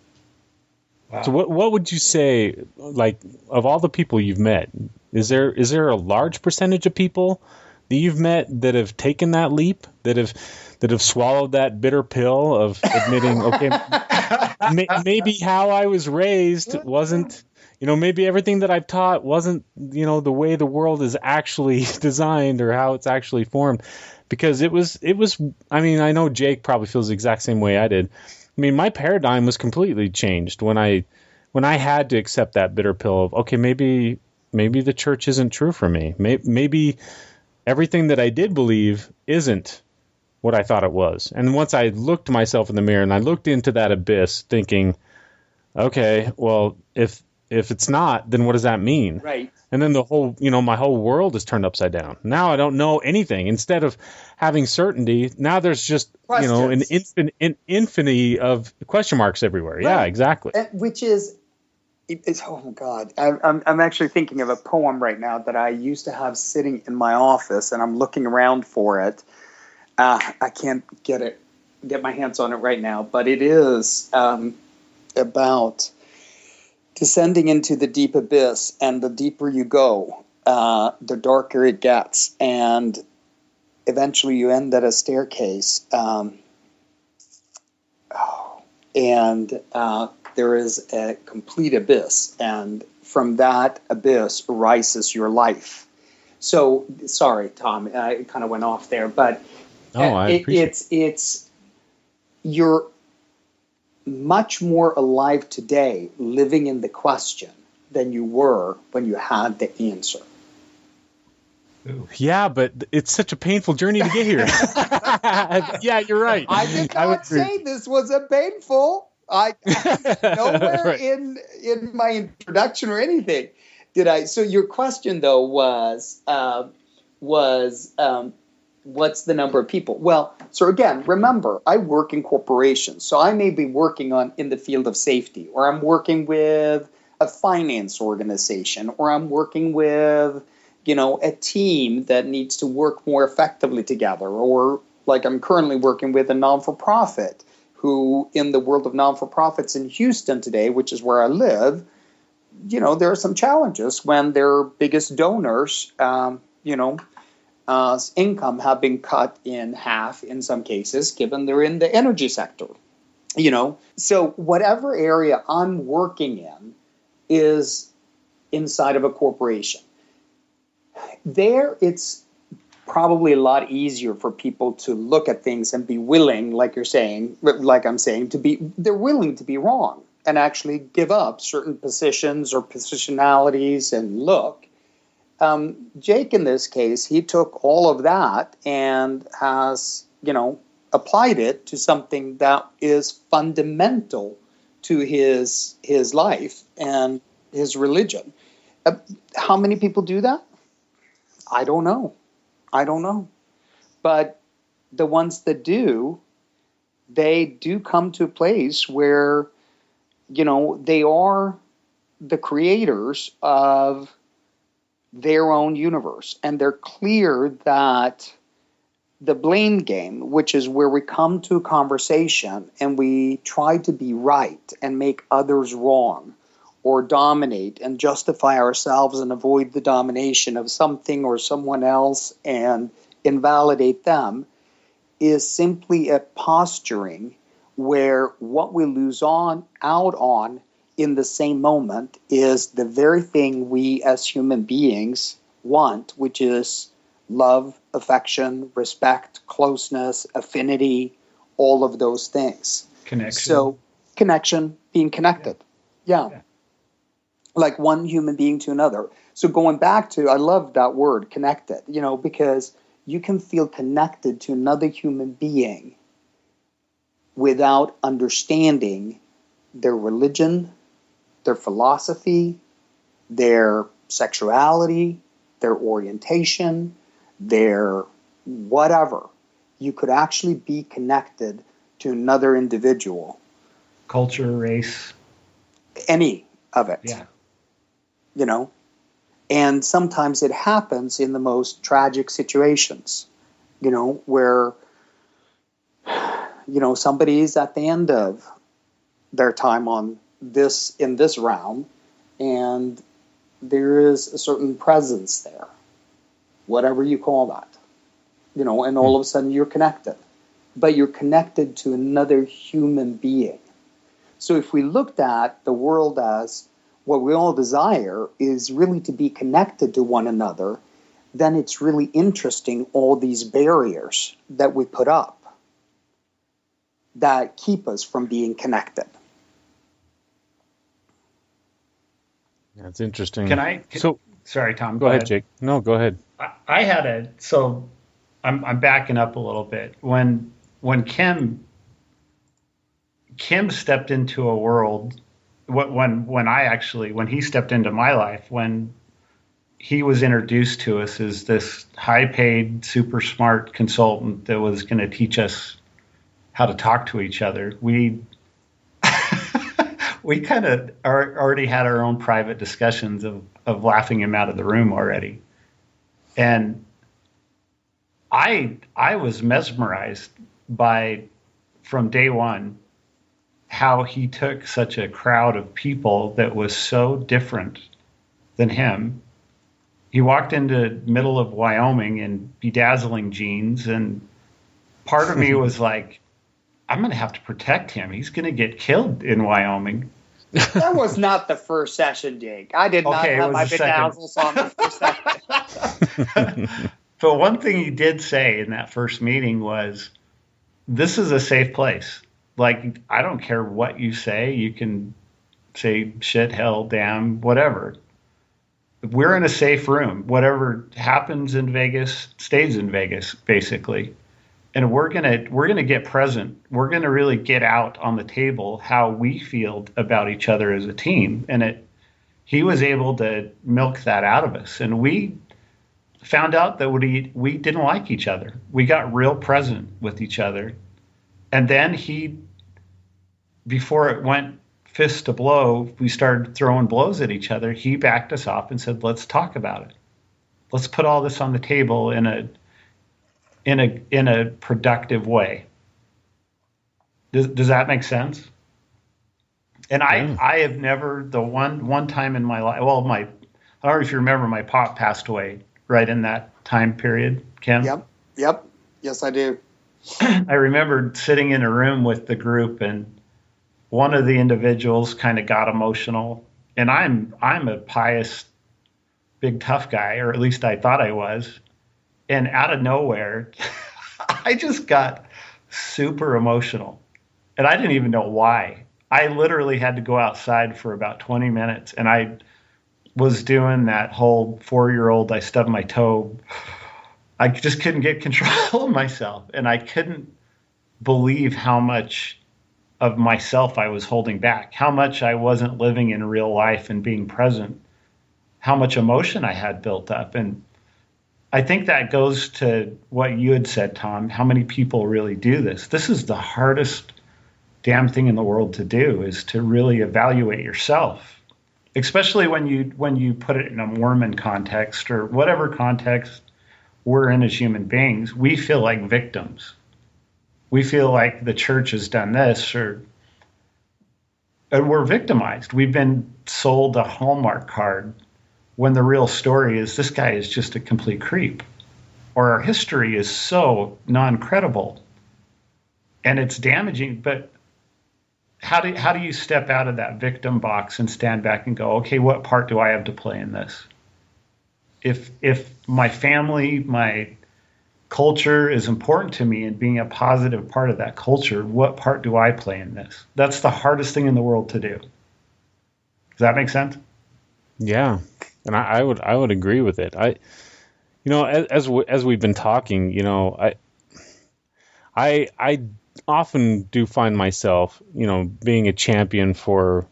Wow. So what would you say, like, of all the people you've met, is there a large percentage of people that you've met that have taken that leap, that have swallowed that bitter pill of admitting, okay, maybe how I was raised wasn't, maybe everything that I've taught wasn't, the way the world is actually designed or how it's actually formed, because it was, I mean, I know Jake probably feels the exact same way I did. I mean, my paradigm was completely changed when I had to accept that bitter pill of, okay, maybe the church isn't true for me. Maybe everything that I did believe isn't what I thought it was. And once I looked myself in the mirror and I looked into that abyss thinking, okay, well, if it's not, then what does that mean? Right. And then the whole, my whole world is turned upside down. Now I don't know anything. Instead of having certainty, now there's just, Questions. an infinity of question marks everywhere. Right. Yeah, exactly. Which is, oh my God. I'm actually thinking of a poem right now that I used to have sitting in my office, and I'm looking around for it. I can't get my hands on it right now, but it is about descending into the deep abyss, and the deeper you go, the darker it gets, and eventually you end at a staircase, and there is a complete abyss, and from that abyss rises your life. So, sorry, Tom, it kind of went off there, but I appreciate it's you're much more alive today living in the question than you were when you had the answer. Yeah, but it's such a painful journey to get here. Yeah, you're right. I did not say this was a painful. Nowhere right. in my introduction or anything did I. So your question though was what's the number of people? Well, so again, remember, I work in corporations, so I may be working in the field of safety, or I'm working with a finance organization, or I'm working with, a team that needs to work more effectively together, or like I'm currently working with a non-for-profit who, in the world of non-for-profits in Houston today, which is where I live, there are some challenges when their biggest donors, income have been cut in half in some cases, given they're in the energy sector. So whatever area I'm working in is inside of a corporation. There, it's probably a lot easier for people to look at things and be willing, like I'm saying, they're willing to be wrong and actually give up certain positions or positionalities and look. Jake, in this case, he took all of that and has, applied it to something that is fundamental to his life and his religion. How many people do that? I don't know. But the ones that do, they do come to a place where, they are the creators of their own universe. And they're clear that the blame game, which is where we come to a conversation and we try to be right and make others wrong, or dominate and justify ourselves and avoid the domination of something or someone else and invalidate them, is simply a posturing where what we lose out on in the same moment is the very thing we as human beings want, which is love, affection, respect, closeness, affinity, all of those things. Connection. So connection, being connected. Yeah. Like one human being to another. So going back to, I love that word, connected, because you can feel connected to another human being without understanding their religion, their philosophy, their sexuality, their orientation, their whatever. You could actually be connected to another individual. Culture, race. Any of it. Yeah. And sometimes it happens in the most tragic situations, where, somebody is at the end of their time in this realm, and there is a certain presence there, whatever you call that, and all of a sudden you're connected, but you're connected to another human being. So if we looked at the world as what we all desire is really to be connected to one another, then it's really interesting, all these barriers that we put up that keep us from being connected. That's interesting. Sorry, Tom. Go ahead, Jake. No, go ahead. I'm backing up a little bit. When Kim stepped into a world, when he stepped into my life, when he was introduced to us as this high-paid, super smart consultant that was going to teach us how to talk to each other, we kind of already had our own private discussions of laughing him out of the room already. And I was mesmerized from day one, how he took such a crowd of people that was so different than him. He walked into the middle of Wyoming in bedazzling jeans, and part of me was like, I'm going to have to protect him. He's going to get killed in Wyoming. That was not the first session, Jake. I did not have my bedazzles on the first session. But one thing he did say in that first meeting was, this is a safe place. Like, I don't care what you say. You can say shit, hell, damn, whatever. We're in a safe room. Whatever happens in Vegas stays in Vegas, basically. And we're gonna get present. We're gonna really get out on the table how we feel about each other as a team. And he was able to milk that out of us. And we found out that we didn't like each other. We got real present with each other. And then before it went fist to blow, we started throwing blows at each other. He backed us off and said, let's talk about it. Let's put all this on the table in a productive way. Does that make sense? And I have never, the one time in my life, I don't know if you remember, my pop passed away right in that time period, Kim. Yep. Yes, I do. I remember sitting in a room with the group, and one of the individuals kind of got emotional. And I'm a pious, big tough guy, or at least I thought I was. And out of nowhere, I just got super emotional. And I didn't even know why. I literally had to go outside for about 20 minutes. And I was doing that whole 4-year-old, I stubbed my toe. I just couldn't get control of myself. And I couldn't believe how much of myself I was holding back, how much I wasn't living in real life and being present, how much emotion I had built up. And I think that goes to what you had said, Tom, how many people really do this. This is the hardest damn thing in the world to do, is to really evaluate yourself, especially when you put it in a Mormon context or whatever context we're in as human beings. We feel like victims. We feel like the church has done this, and we're victimized. We've been sold a Hallmark card when the real story is this guy is just a complete creep, or our history is so non-credible, and it's damaging. But how do you step out of that victim box and stand back and go, okay, what part do I have to play in this? If my family, my culture is important to me and being a positive part of that culture, what part do I play in this? That's the hardest thing in the world to do. Does that make sense? Yeah, and I would agree with it. As we've been talking, I often do find myself, being a champion for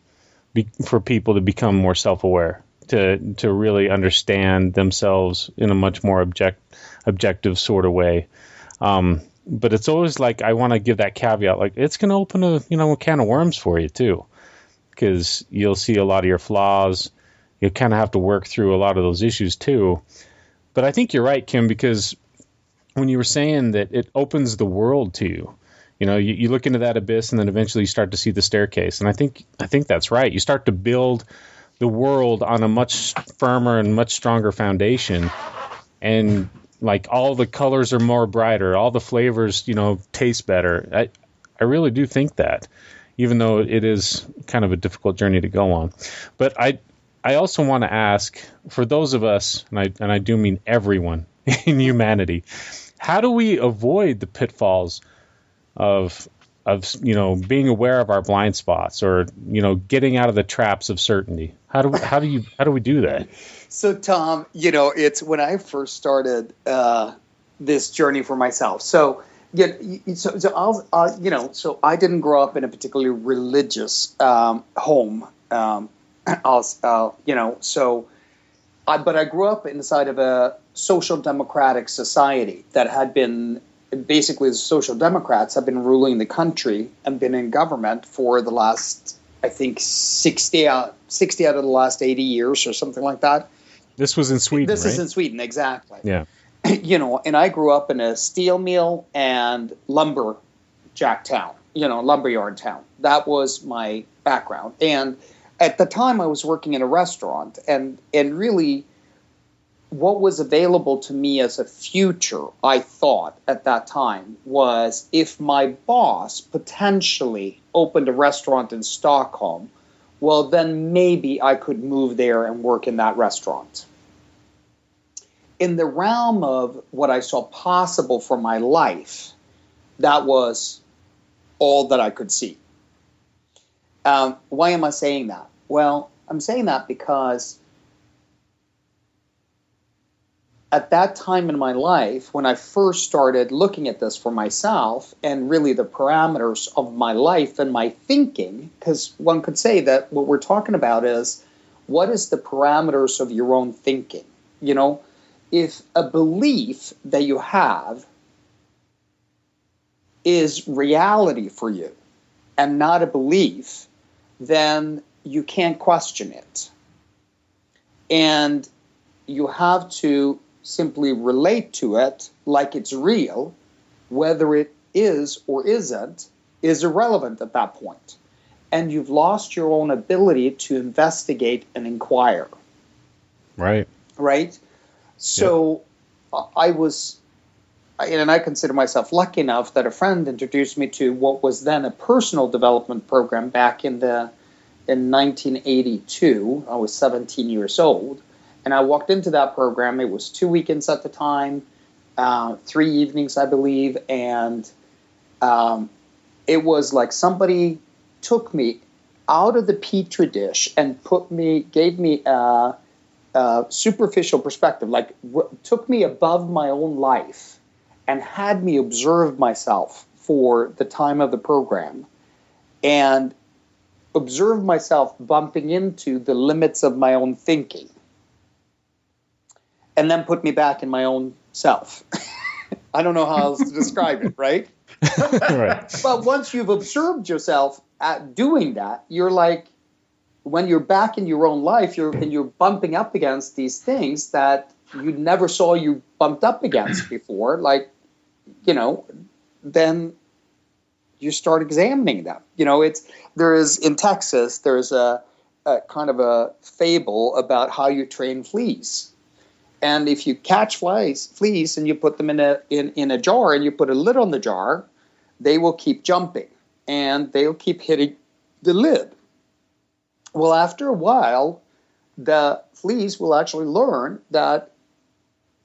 people to become more self-aware, to really understand themselves in a much more objective sort of way. But it's always like I want to give that caveat, like it's going to open a can of worms for you too, because you'll see a lot of your flaws. You kind of have to work through a lot of those issues too. But I think you're right, Kim, because when you were saying that it opens the world to you, you look into that abyss and then eventually you start to see the staircase. And I think that's right. You start to build the world on a much firmer and much stronger foundation. And like all the colors are more brighter, all the flavors, taste better. I really do think that, even though it is kind of a difficult journey to go on. But I also want to ask, for those of us, and I do mean everyone in humanity, how do we avoid the pitfalls of being aware of our blind spots, or getting out of the traps of certainty? How do we do that? So Tom, it's when I first started this journey for myself. So so I didn't grow up in a particularly religious home. But I grew up inside of a social democratic society that had been basically, the social democrats have been ruling the country and been in government for the last, I think, 60 out of the last 80 years or something like that. This was in Sweden, This right? is in Sweden, exactly. Yeah. And I grew up in a steel mill and lumberjack town, lumberyard town. That was my background. And at the time I was working in a restaurant, and really what was available to me as a future, I thought at that time, was if my boss potentially opened a restaurant in Stockholm, well, then maybe I could move there and work in that restaurant. In the realm of what I saw possible for my life, that was all that I could see. Why am I saying that? Well, I'm saying that because at that time in my life, when I first started looking at this for myself and really the parameters of my life and my thinking, because one could say that what we're talking about is what is the parameters of your own thinking? If a belief that you have is reality for you and not a belief, then you can't question it. And you have to simply relate to it like it's real. Whether it is or isn't is irrelevant at that point. And you've lost your own ability to investigate and inquire. Right. Right? So I consider myself lucky enough that a friend introduced me to what was then a personal development program back in 1982. I was 17 years old. And I walked into that program. It was 2 weekends at the time, 3 evenings, I believe. And it was like somebody took me out of the petri dish and gave me a superficial perspective, like took me above my own life and had me observe myself for the time of the program and observe myself bumping into the limits of my own thinking. And then put me back in my own self. I don't know how else to describe it, right? Right. But once you've observed yourself at doing that, you're like, when you're back in your own life, you're bumping up against these things that you never saw you bumped up against before, then you start examining them. In Texas, there's a kind of a fable about how you train fleas. And if you catch fleas and you put them in a jar and you put a lid on the jar, they will keep jumping and they'll keep hitting the lid. Well, after a while, the fleas will actually learn that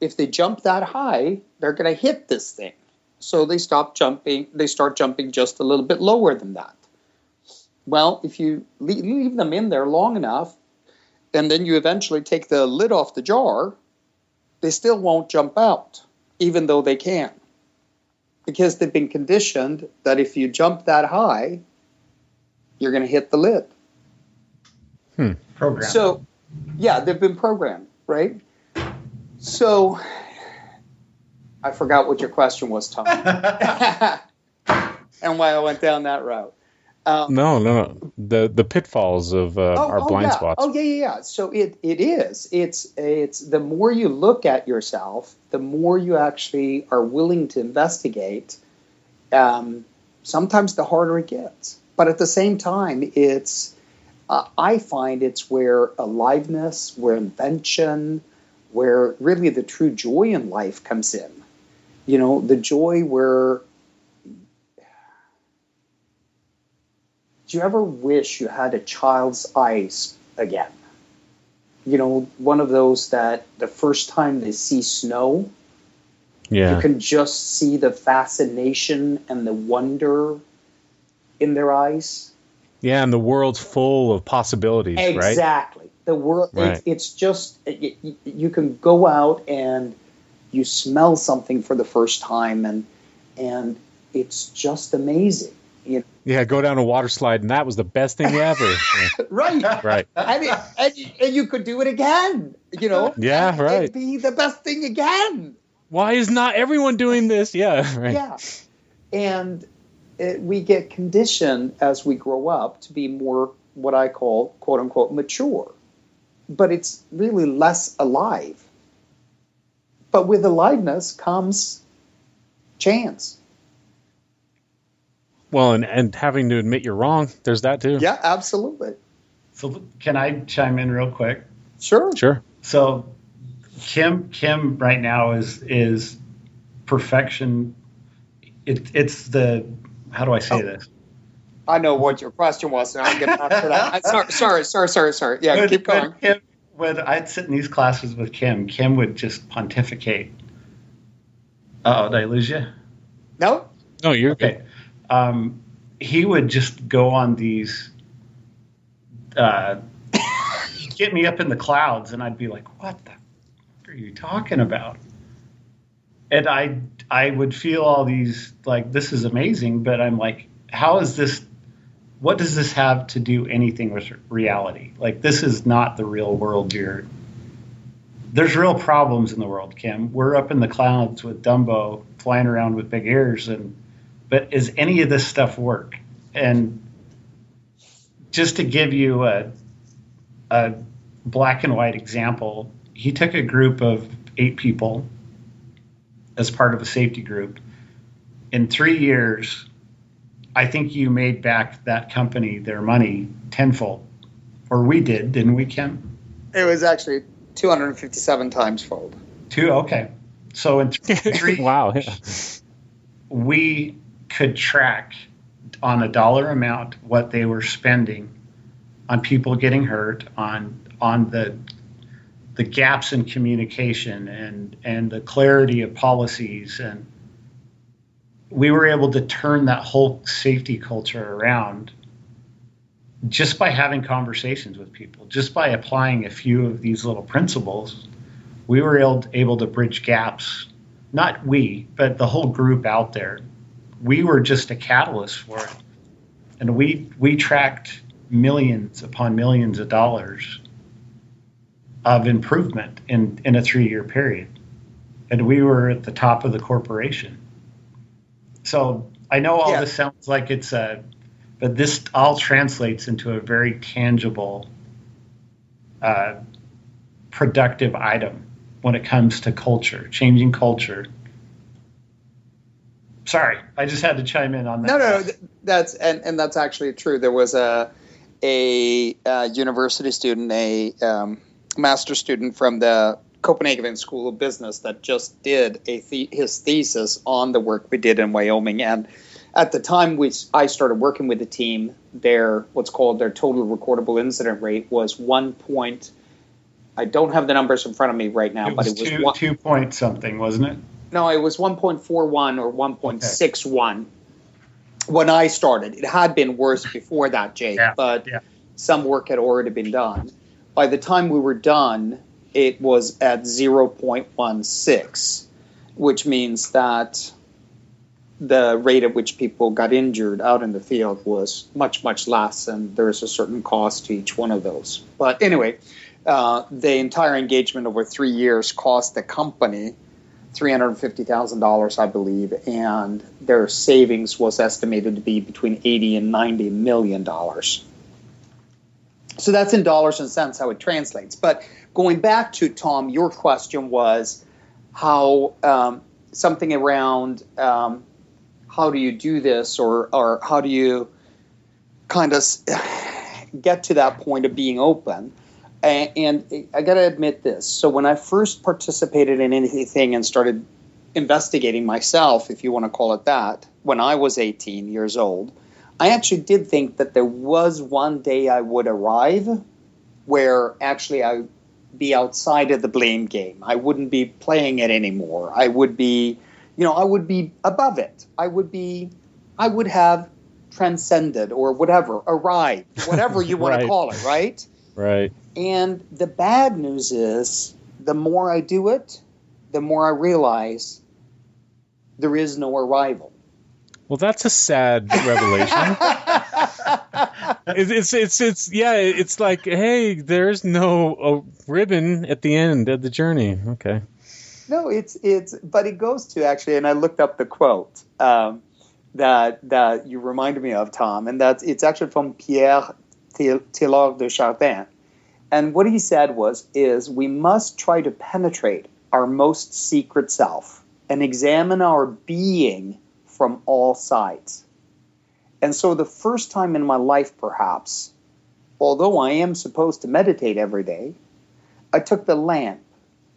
if they jump that high, they're going to hit this thing. So they stop jumping. They start jumping just a little bit lower than that. Well, if you leave them in there long enough, and then you eventually take the lid off the jar, they still won't jump out, even though they can. Because they've been conditioned that if you jump that high, you're going to hit the lid. Programmed. So, yeah, they've been programmed, right? So, I forgot what your question was, Tom. And why I went down that route. No. The pitfalls of our blind spots. Oh, yeah. So it is. It's the more you look at yourself, the more you actually are willing to investigate. Sometimes the harder it gets. But at the same time, it's I find it's where aliveness, where invention, where really the true joy in life comes in. You know, the joy where... Do you ever wish you had a child's eyes again? You know, one of those that the first time they see snow, you can just see the fascination and the wonder in their eyes. Yeah, and the world's full of possibilities, right? Exactly. The world, right. It's just, you can go out and you smell something for the first time, and it's just amazing. You know? Yeah, go down a water slide, and that was the best thing ever. Right. I mean, and you could do it again, you know? Yeah, right. It'd be the best thing again. Why is not everyone doing this? Yeah, right. Yeah. And we get conditioned as we grow up to be more what I call, quote unquote, mature. But it's really less alive. But with aliveness comes chance. Well, and having to admit you're wrong, there's that too. Yeah, absolutely. So can I chime in real quick? Sure. So Kim right now is perfection. It's the, how do I say this? I know what your question was, and I'll get back to that. Sorry. Yeah, keep going. When I'd sit in these classes with Kim would just pontificate. Uh-oh, did I lose you? No, okay. You're okay. He would just go on these, get me up in the clouds, and I'd be like, what the fuck are you talking about? And I would feel all these, like, this is amazing, but I'm like, how is this, what does this have to do anything with reality? Like, this is not the real world there's real problems in the world, Kim. We're up in the clouds with Dumbo flying around with big ears, but is any of this stuff work? And just to give you a black and white example, he took a group of 8 people as part of a safety group. In 3 years, I think you made back that company their money tenfold. Or we did, didn't we, Kim? it was actually 257 times fold. Okay. So in 3 wow. we could track on a dollar amount what they were spending on people getting hurt, on the gaps in communication and the clarity of policies, and we were able to turn that whole safety culture around just by having conversations with people, just by applying a few of these little principles. We were able to bridge gaps. Not we, but the whole group out there. We were just a catalyst for it. And we tracked millions upon millions of dollars of improvement in a 3-year period. And we were at the top of the corporation. So I know all this sounds like it's but this all translates into a very tangible, productive item when it comes to culture, changing culture. Sorry, I just had to chime in on that. No, that's actually true. There was a university student, a master's student from the Copenhagen School of Business that just did his thesis on the work we did in Wyoming. And at the time I started working with the team, what's called their total recordable incident rate was 1.2 I don't have the numbers in front of me right now, but it was 2 point something, wasn't it? No, it was 1.41 or 1.61 when I started. It had been worse before that, Jake, but some work had already been done. By the time we were done, it was at 0.16, which means that the rate at which people got injured out in the field was much, much less, and there's a certain cost to each one of those. But anyway, the entire engagement over 3 years cost the company $350,000, I believe, and their savings was estimated to be between $80 and $90 million. So that's in dollars and cents how it translates. But going back to, Tom, your question was how something around how do you do this, or how do you kind of get to that point of being open? And I got to admit this. So when I first participated in anything and started investigating myself, if you want to call it that, when I was 18 years old, I actually did think that there was one day I would arrive where actually I would be outside of the blame game. I wouldn't be playing it anymore. I would be, I would be above it. I would have transcended or whatever, arrived, whatever you want to call it, right? Right. And the bad news is the more I do it, the more I realize there is no arrival. Well, that's a sad revelation. It's like, hey, there's no ribbon at the end of the journey. Okay. No, but it goes to actually, and I looked up the quote that you reminded me of, Tom, and it's actually from Pierre Teilhard de Chardin. And what he said is we must try to penetrate our most secret self and examine our being from all sides. And so the first time in my life, perhaps, although I am supposed to meditate every day, I took the lamp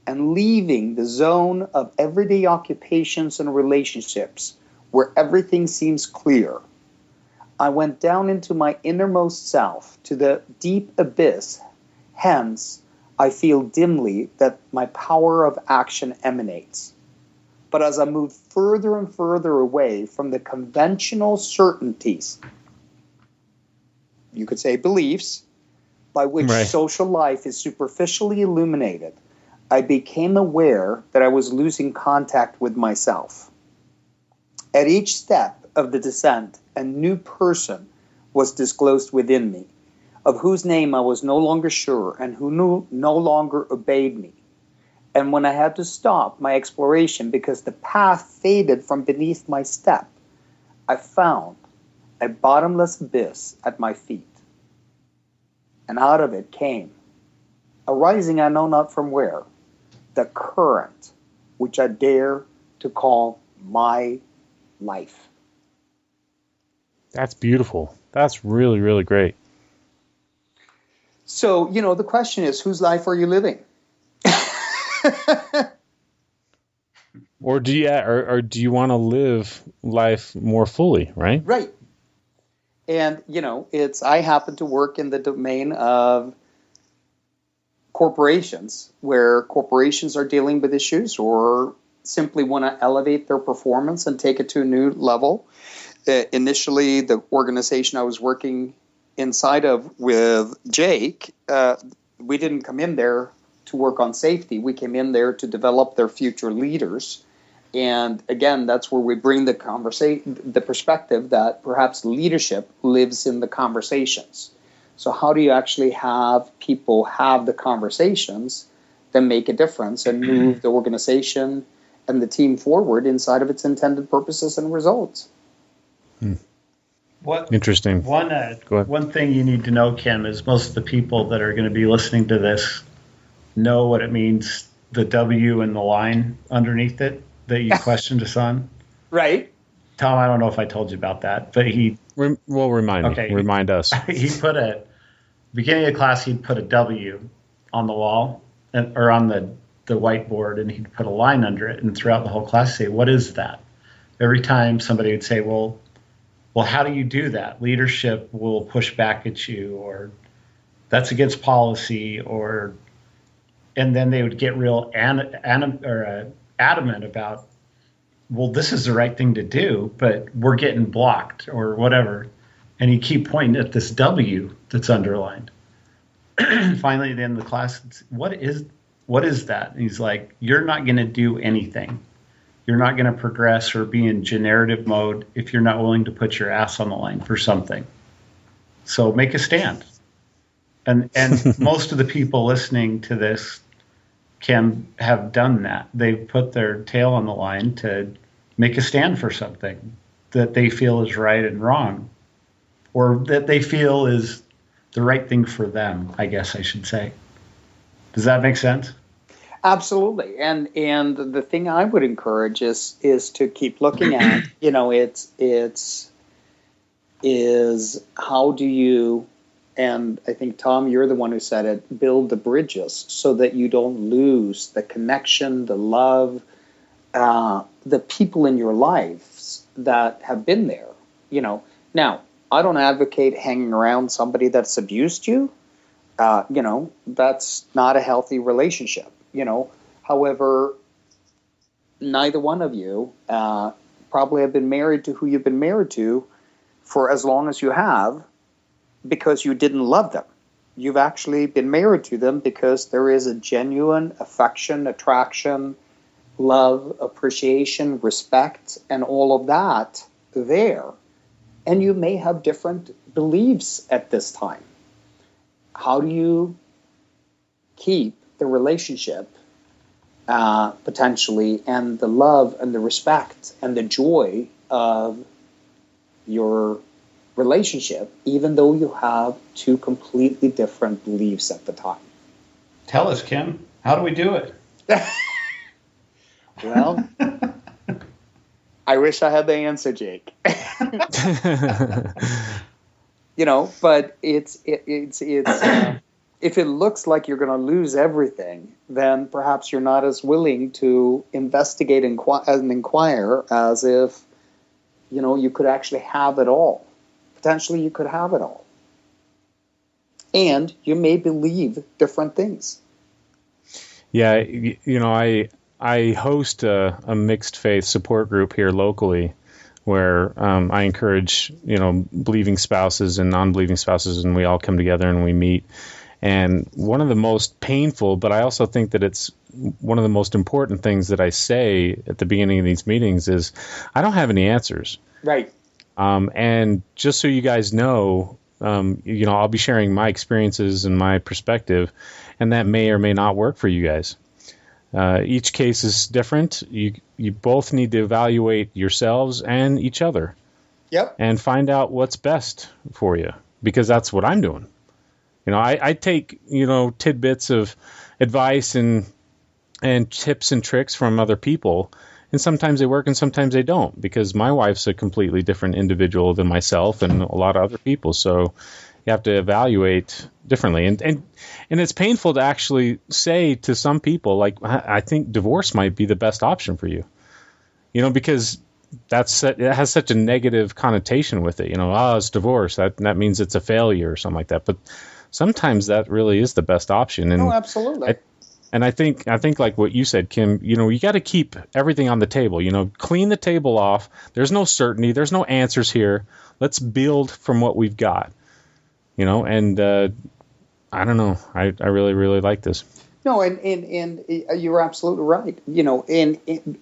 and, leaving the zone of everyday occupations and relationships where everything seems clear, I went down into my innermost self, to the deep abyss. Hence, I feel dimly that my power of action emanates. But as I move further and further away from the conventional certainties, you could say beliefs, by which social life is superficially illuminated, I became aware that I was losing contact with myself. At each step of the descent, a new person was disclosed within me, of whose name I was no longer sure and who no longer obeyed me. And when I had to stop my exploration because the path faded from beneath my step, I found a bottomless abyss at my feet. And out of it came, arising I know not from where, the current which I dare to call my life. That's beautiful. That's really, really great. So, the question is, whose life are you living? Or do you want to live life more fully, right? Right. And, I happen to work in the domain of corporations, where corporations are dealing with issues or simply want to elevate their performance and take it to a new level. Initially, the organization I was working inside of with Jake, we didn't come in there to work on safety. We came in there to develop their future leaders. And again, that's where we bring the perspective that perhaps leadership lives in the conversations. So how do you actually have people have the conversations that make a difference and move the organization and the team forward inside of its intended purposes and results? Interesting. One thing you need to know, Kim, is most of the people that are going to be listening to this know what it means, the W and the line underneath it that you questioned us on. Right. Tom, I don't know if I told you about that, but he... Remind us. He put beginning of class, he'd put a W on the wall or on the whiteboard, and he'd put a line under it, and throughout the whole class say, what is that? Every time somebody would say, well, how do you do that? Leadership will push back at you, or that's against policy, or and then they would get real adamant about, well, this is the right thing to do, but we're getting blocked or whatever. And you keep pointing at this W that's underlined. Finally, at the end of the class, what is that? And he's like, you're not going to do anything. You're not going to progress or be in generative mode if you're not willing to put your ass on the line for something. So make a stand. And most of the people listening to this can have done that. They've put their tail on the line to make a stand for something that they feel is right and wrong, or that they feel is the right thing for them, I guess I should say. Does that make sense? Absolutely. And the thing I would encourage is to keep looking at, it's how do you, and I think, Tom, you're the one who said it, build the bridges so that you don't lose the connection, the love, the people in your lives that have been there, Now, I don't advocate hanging around somebody that's abused you. That's not a healthy relationship, However, neither one of you probably have been married to who you've been married to for as long as you have because you didn't love them. You've actually been married to them because there is a genuine affection, attraction, love, appreciation, respect, and all of that there. And you may have different beliefs at this time. How do you keep the relationship potentially and the love and the respect and the joy of your relationship, even though you have two completely different beliefs at the time? Tell us, Kim. How do we do it? Well, I wish I had the answer, Jake. But it's if it looks like you're going to lose everything, then perhaps you're not as willing to investigate and inquire as if, you could actually have it all. Potentially you could have it all. And you may believe different things. Yeah, I host a mixed faith support group here locally where I encourage, believing spouses and non-believing spouses, and we all come together and we meet. And one of the most painful, but I also think that it's one of the most important things that I say at the beginning of these meetings is I don't have any answers. Right. And just so you guys know, I'll be sharing my experiences and my perspective, and that may or may not work for you guys. Each case is different. You both need to evaluate yourselves and each other. Yep. And find out what's best for you, because that's what I'm doing. I take, tidbits of advice and tips and tricks from other people, and sometimes they work and sometimes they don't, because my wife's a completely different individual than myself and a lot of other people. So you have to evaluate differently. And it's painful to actually say to some people, like, I think divorce might be the best option for you, because it has such a negative connotation with it. It's divorce. That means it's a failure or something like that. But sometimes that really is the best option. And absolutely. I think like what you said, Kim, you got to keep everything on the table, clean the table off. There's no certainty. There's no answers here. Let's build from what we've got, and I don't know. I really, really like this. No, and you're absolutely right.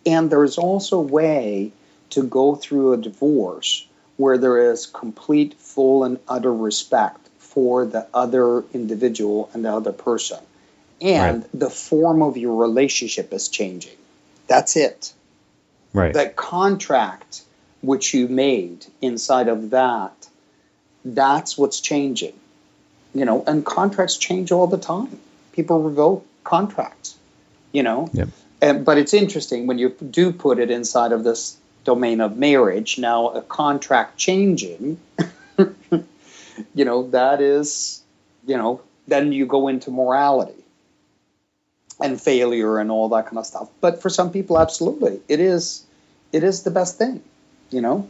And there's also a way to go through a divorce where there is complete, full, and utter respect for the other individual and the other person. And right. The form of your relationship is changing. That's it. Right. The contract which you made inside of that's what's changing. And contracts change all the time. People revoke contracts, Yep. But it's interesting when you do put it inside of this domain of marriage. Now, a contract changing, that is, then you go into morality and failure and all that kind of stuff. But for some people, absolutely, it is the best thing, Yep.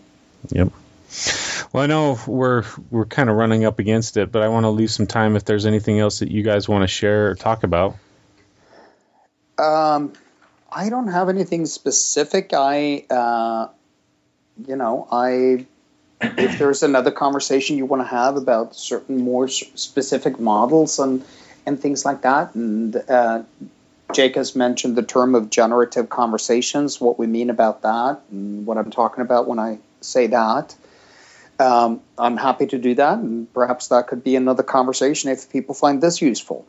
Well, I know we're kind of running up against it, but I want to leave some time if there's anything else that you guys want to share or talk about. I don't have anything specific. If there's another conversation you want to have about certain more specific models and things like that, and Jake has mentioned the term of generative conversations, what we mean about that, and what I'm talking about when I say that. I'm happy to do that, and perhaps that could be another conversation if people find this useful.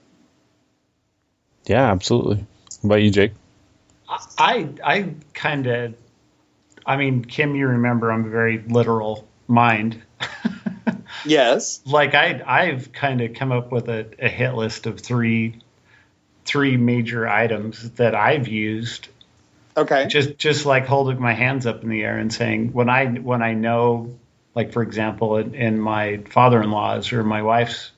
Yeah, absolutely. What about you, Jake? I kind of, Kim, you remember I'm a very literal mind. Yes. Like I've kind of come up with a hit list of three major items that I've used. Okay. Just like holding my hands up in the air and saying, when I know, like, for example, in my father-in-law's or my wife's,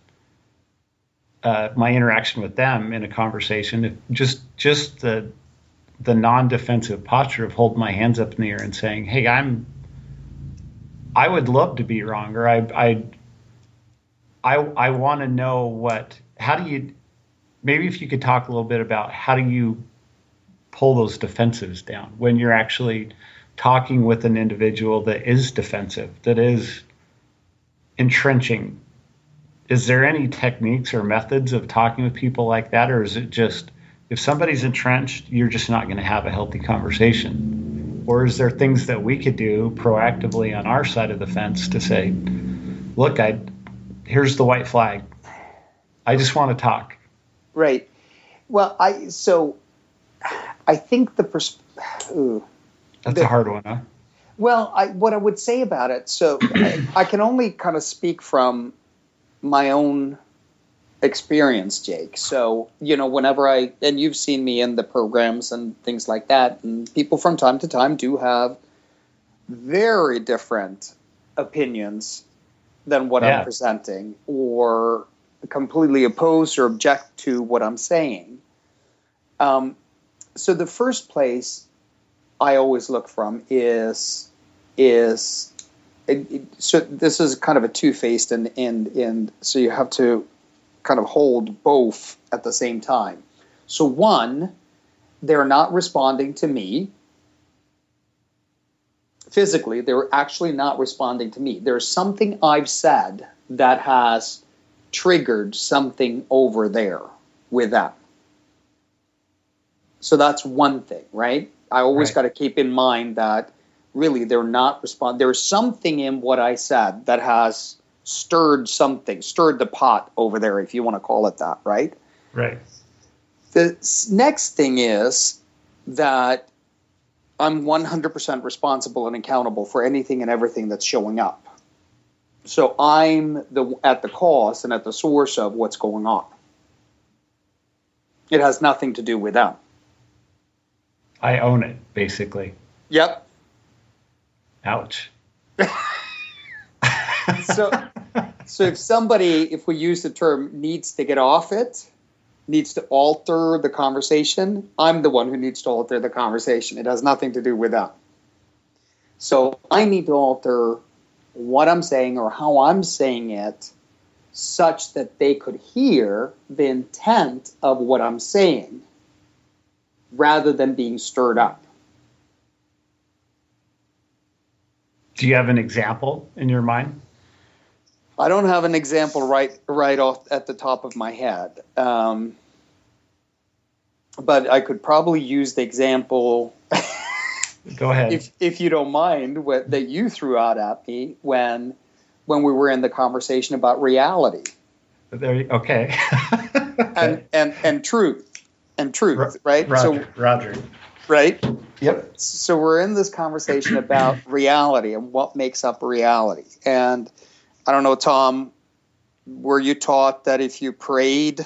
my interaction with them in a conversation, just the non-defensive posture of holding my hands up in the air and saying, hey, I would love to be wrong, or I want to know how do you, maybe if you could talk a little bit about how do you pull those defensives down when you're actually talking with an individual that is defensive, that is entrenching. Is there any techniques or methods of talking with people like that, or is it just, if somebody's entrenched, you're just not going to have a healthy conversation? Or is there things that we could do proactively on our side of the fence to say, look, here's the white flag. I just want to talk. Right. Well, I think that's a hard one, huh? Well, what I would say about it, so I can only kind of speak from my own experience, Jake. So, whenever and you've seen me in the programs and things like that, and people from time to time do have very different opinions than what I'm presenting, or completely oppose or object to what I'm saying. So the first place I always look from is so this is kind of a two-faced and so you have to kind of hold both at the same time. So one, they're not responding to me physically. They're actually not responding to me. There's something I've said that has triggered something over there with them. So that's one thing, right? I always got to keep in mind that really they're not responding. There's something in what I said that has stirred the pot over there, if you want to call it that, right? Right. The next thing is that I'm 100% responsible and accountable for anything and everything that's showing up. So I'm at the cause and at the source of what's going on. It has nothing to do with them. I own it, basically. Yep. Ouch. So if we use the term needs to get off it, needs to alter the conversation, I'm the one who needs to alter the conversation. It has nothing to do with them. So I need to alter what I'm saying or how I'm saying it such that they could hear the intent of what I'm saying rather than being stirred up. Do you have an example in your mind? I don't have an example right off at the top of my head. But I could probably use the example. Go ahead. If you don't mind, that you threw out at me when we were in the conversation about reality. Okay. and truth. Right? Roger. Right? Yep. So we're in this conversation about reality and what makes up reality. And I don't know, Tom, were you taught that if you prayed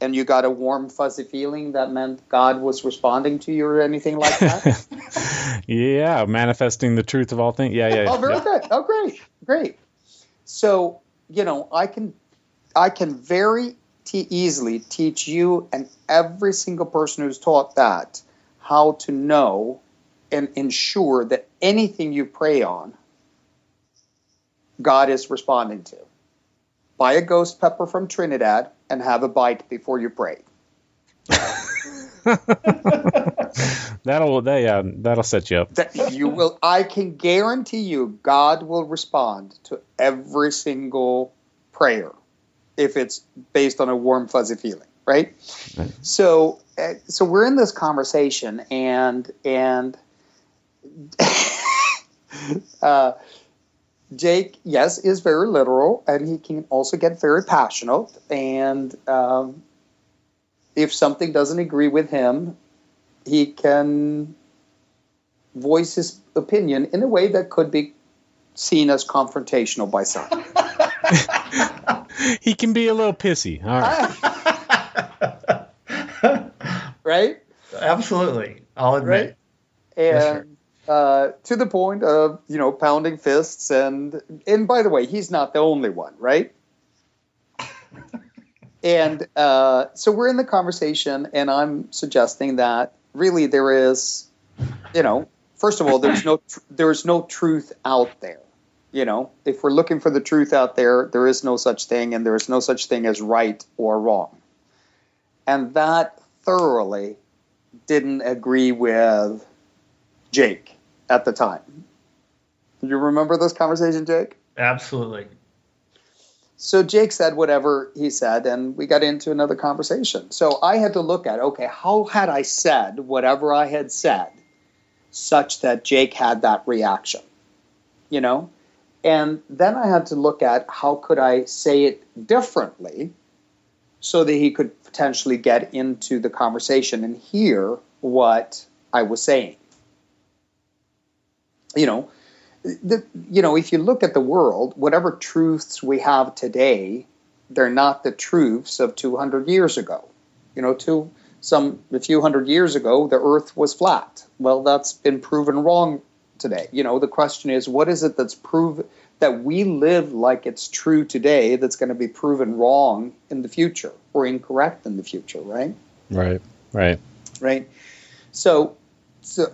and you got a warm, fuzzy feeling, that meant God was responding to you or anything like that? Yeah, manifesting the truth of all things. Yeah. Oh, very good. Oh, great. So, I can very easily teach you and every single person who's taught that how to know and ensure that anything you pray on, God is responding to. Buy a ghost pepper from Trinidad and have a bite before you pray. That'll set you up. You will. I can guarantee you, God will respond to every single prayer if it's based on a warm, fuzzy feeling, right? So we're in this conversation, and Jake, yes, is very literal, and he can also get very passionate. And if something doesn't agree with him, he can voice his opinion in a way that could be seen as confrontational by some. He can be a little pissy. All right. Right? Absolutely. I'll admit. Right? And to the point of, pounding fists. And by the way, he's not the only one, right? And so we're in the conversation, and I'm suggesting that really there is, first of all, there's no truth out there. If we're looking for the truth out there, there is no such thing, and there is no such thing as right or wrong. And that thoroughly didn't agree with Jake at the time. You remember this conversation, Jake? Absolutely. So Jake said whatever he said, and we got into another conversation. So I had to look at, okay, how had I said whatever I had said such that Jake had that reaction, And then I had to look at how could I say it differently so that he could potentially get into the conversation and hear what I was saying. If you look at the world, whatever truths we have today, they're not the truths of 200 years ago. A few hundred years ago, the earth was flat. Well, that's been proven wrong today. The question is, what is it that's proven that we live like it's true today that's going to be proven wrong in the future or incorrect in the future, right? Right. So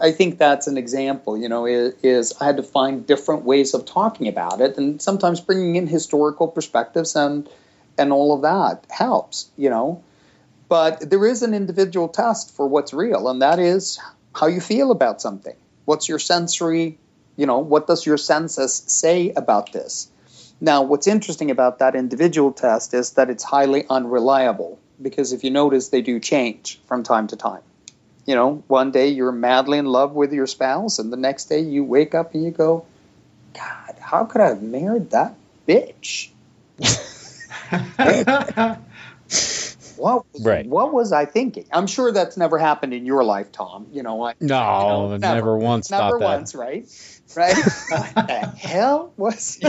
I think that's an example, is I had to find different ways of talking about it, and sometimes bringing in historical perspectives and all of that helps, But there is an individual test for what's real, and that is how you feel about something. What's your sensory, what does your senses say about this? Now, what's interesting about that individual test is that it's highly unreliable, because if you notice, they do change from time to time. One day you're madly in love with your spouse, and the next day you wake up and you go, God, how could I have married that bitch? What was I thinking? I'm sure that's never happened in your life, Tom. Never once thought that. Never once, right? Right? What the hell was,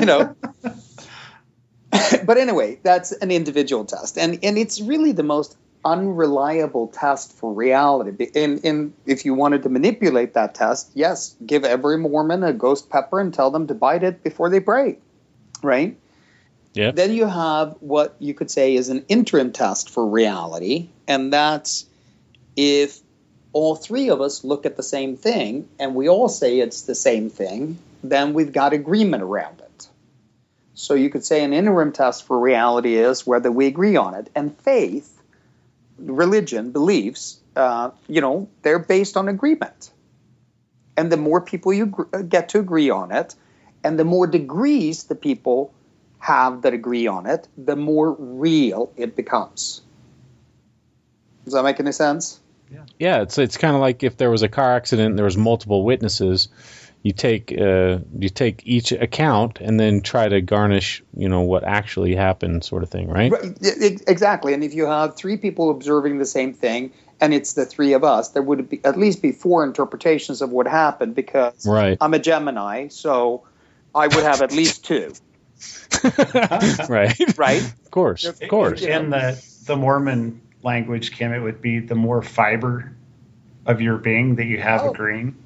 But anyway, that's an individual test. And it's really the most unreliable test for reality. And if you wanted to manipulate that test, yes, give every Mormon a ghost pepper and tell them to bite it before they pray, right? Yeah. Then you have what you could say is an interim test for reality, and that's if all three of us look at the same thing and we all say it's the same thing, then we've got agreement around it. So you could say an interim test for reality is whether we agree on it. And faith, religion, beliefs, they're based on agreement. And the more people you get to agree on it, and the more degrees the people have that agree on it, the more real it becomes. Does that make any sense? Yeah, it's kind of like if there was a car accident and there was multiple witnesses, you take each account and then try to garnish, what actually happened, sort of thing, right? Exactly. And if you have three people observing the same thing, and it's the three of us, there would at least be four interpretations of what happened, because I'm a Gemini, so I would have at least two. Right. Of course. In the Mormon language, Kim, it would be the more fiber of your being that you have agreeing.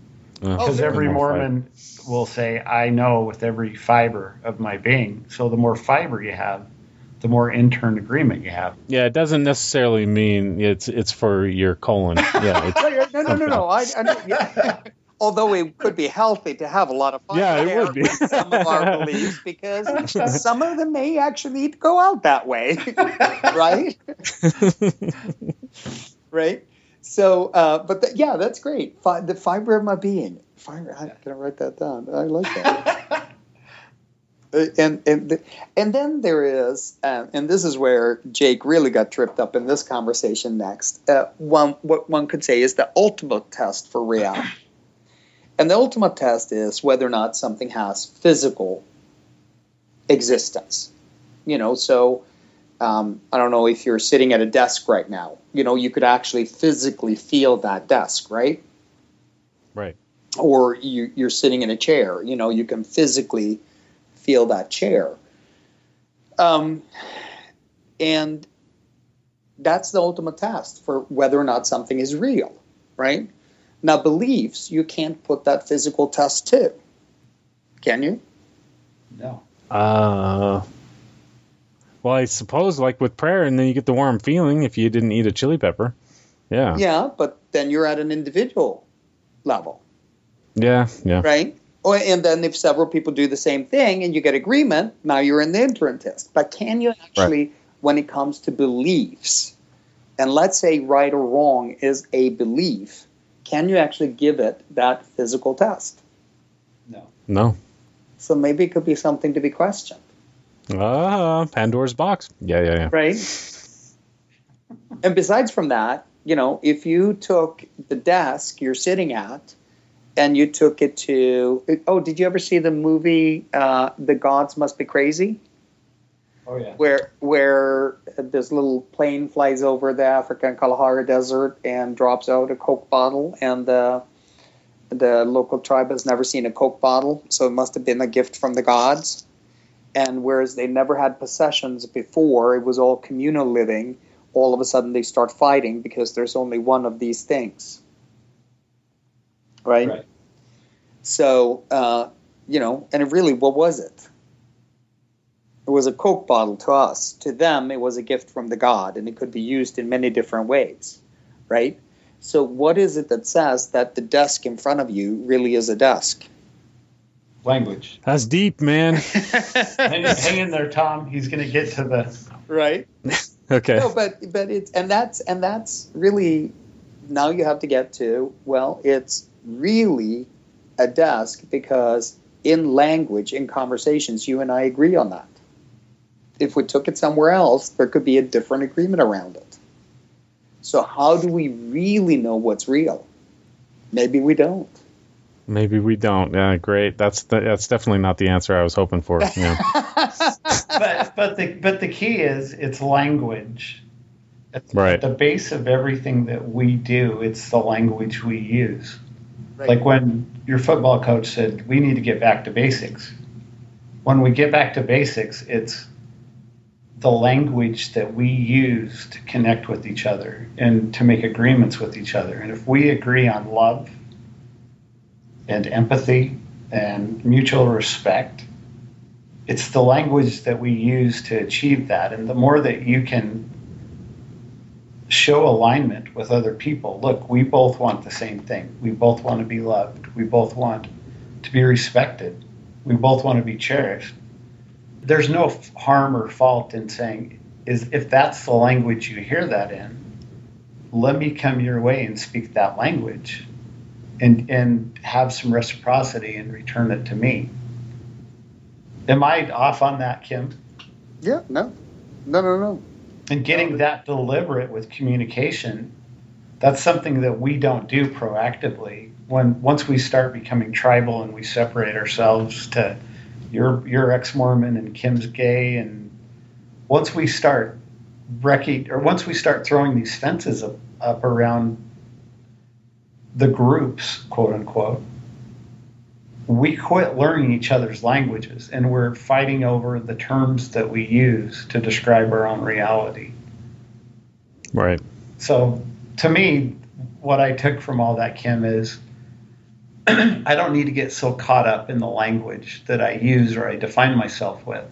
Because every Mormon will say, I know with every fiber of my being. So the more fiber you have, the more intern agreement you have. Yeah, it doesn't necessarily mean it's for your colon. Yeah. No. I although it could be healthy to have a lot of fun it would be. With some of our beliefs, because some of them may actually go out that way, right? Right? So, yeah, that's great. The fiber of my being. I'm gonna write that down. I like that. and then there is, and this is where Jake really got tripped up in this conversation next. What one could say is the ultimate test for reality. And the ultimate test is whether or not something has physical existence. So I don't know if you're sitting at a desk right now. You could actually physically feel that desk, right? Right. Or you're sitting in a chair. You can physically feel that chair. And that's the ultimate test for whether or not something is real, right? Now, beliefs, you can't put that physical test to. Can you? No. Well, I suppose like with prayer, and then you get the warm feeling if you didn't eat a chili pepper. Yeah. Yeah, but then you're at an individual level. Yeah. Right? And then if several people do the same thing and you get agreement, now you're in the interim test. But can you actually, when it comes to beliefs, and let's say right or wrong is a belief, can you actually give it that physical test? No. So maybe it could be something to be questioned. Pandora's box. Yeah. Right? And besides from that, if you took the desk you're sitting at and you took it to... Oh, did you ever see the movie The Gods Must Be Crazy? Oh, yeah. Where this little plane flies over the African Kalahari Desert and drops out a Coke bottle, and the local tribe has never seen a Coke bottle, so it must have been a gift from the gods. And whereas they never had possessions before, it was all communal living, all of a sudden they start fighting because there's only one of these things. Right? So, and it really, what was it? It was a Coke bottle to us. To them, it was a gift from the god, and it could be used in many different ways, right? So what is it that says that the desk in front of you really is a desk? Language. That's deep, man. Hang in there, Tom. He's going to get to the... Right? Okay. No, but it's... And that's really... Now you have to get to, well, it's really a desk because in language, in conversations, you and I agree on that. If we took it somewhere else, there could be a different agreement around it. So how do we really know what's real? Maybe we don't. Maybe we don't. Yeah, great. That's definitely not the answer I was hoping for. Yeah. but the key is it's language. Right. At the base of everything that we do, it's the language we use. Right. Like when your football coach said, we need to get back to basics. When we get back to basics, it's the language that we use to connect with each other and to make agreements with each other. And if we agree on love and empathy and mutual respect, it's the language that we use to achieve that. And the more that you can show alignment with other people, look, we both want the same thing. We both want to be loved. We both want to be respected. We both want to be cherished. There's no harm or fault in saying, if that's the language you hear that in, let me come your way and speak that language and have some reciprocity and return it to me. Am I off on that, Kim? Yeah, no. And getting that deliberate with communication, that's something that we don't do proactively. Once we start becoming tribal and we separate ourselves to you're ex-Mormon and Kim's gay, and once we start throwing these fences up around the groups, quote unquote, we quit learning each other's languages, and we're fighting over the terms that we use to describe our own reality. Right. So to me, what I took from all that, Kim, is I don't need to get so caught up in the language that I use or I define myself with.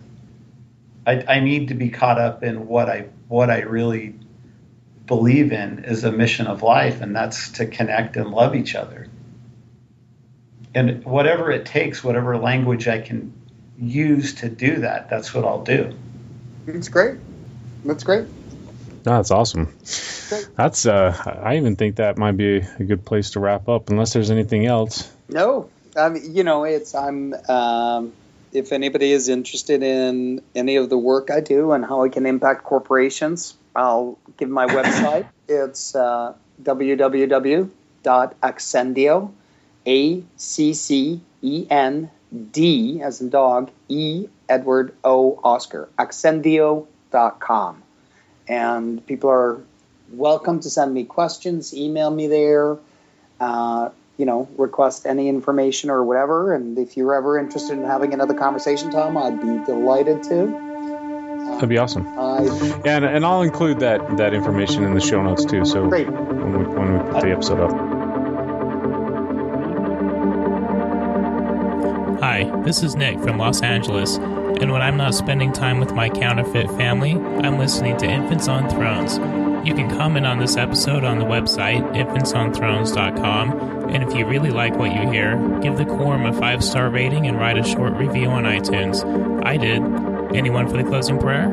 I need to be caught up in what I really believe in is a mission of life, and that's to connect and love each other. And whatever it takes, whatever language I can use to do that, that's what I'll do. That's great. That's awesome. That's I even think that might be a good place to wrap up, unless there's anything else. No, I mean, if anybody is interested in any of the work I do and how I can impact corporations, I'll give my website. It's www.accendeo, ACCEND as in dog, E Edward O Oscar, accendeo.com. And people are welcome to send me questions, email me there, request any information or whatever. And if you're ever interested in having another conversation, Tom, I'd be delighted to. That'd be awesome. And I'll include that information in the show notes too. So great. When we put the episode up. Hi, this is Nick from Los Angeles, and when I'm not spending time with my counterfeit family, I'm listening to Infants on Thrones. You can comment on this episode on the website, infantsonthrones.com, and if you really like what you hear, give the Quorum a 5-star rating and write a short review on iTunes. I did. Anyone for the closing prayer?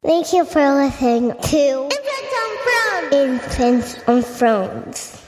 Thank you for listening to Infants on Thrones.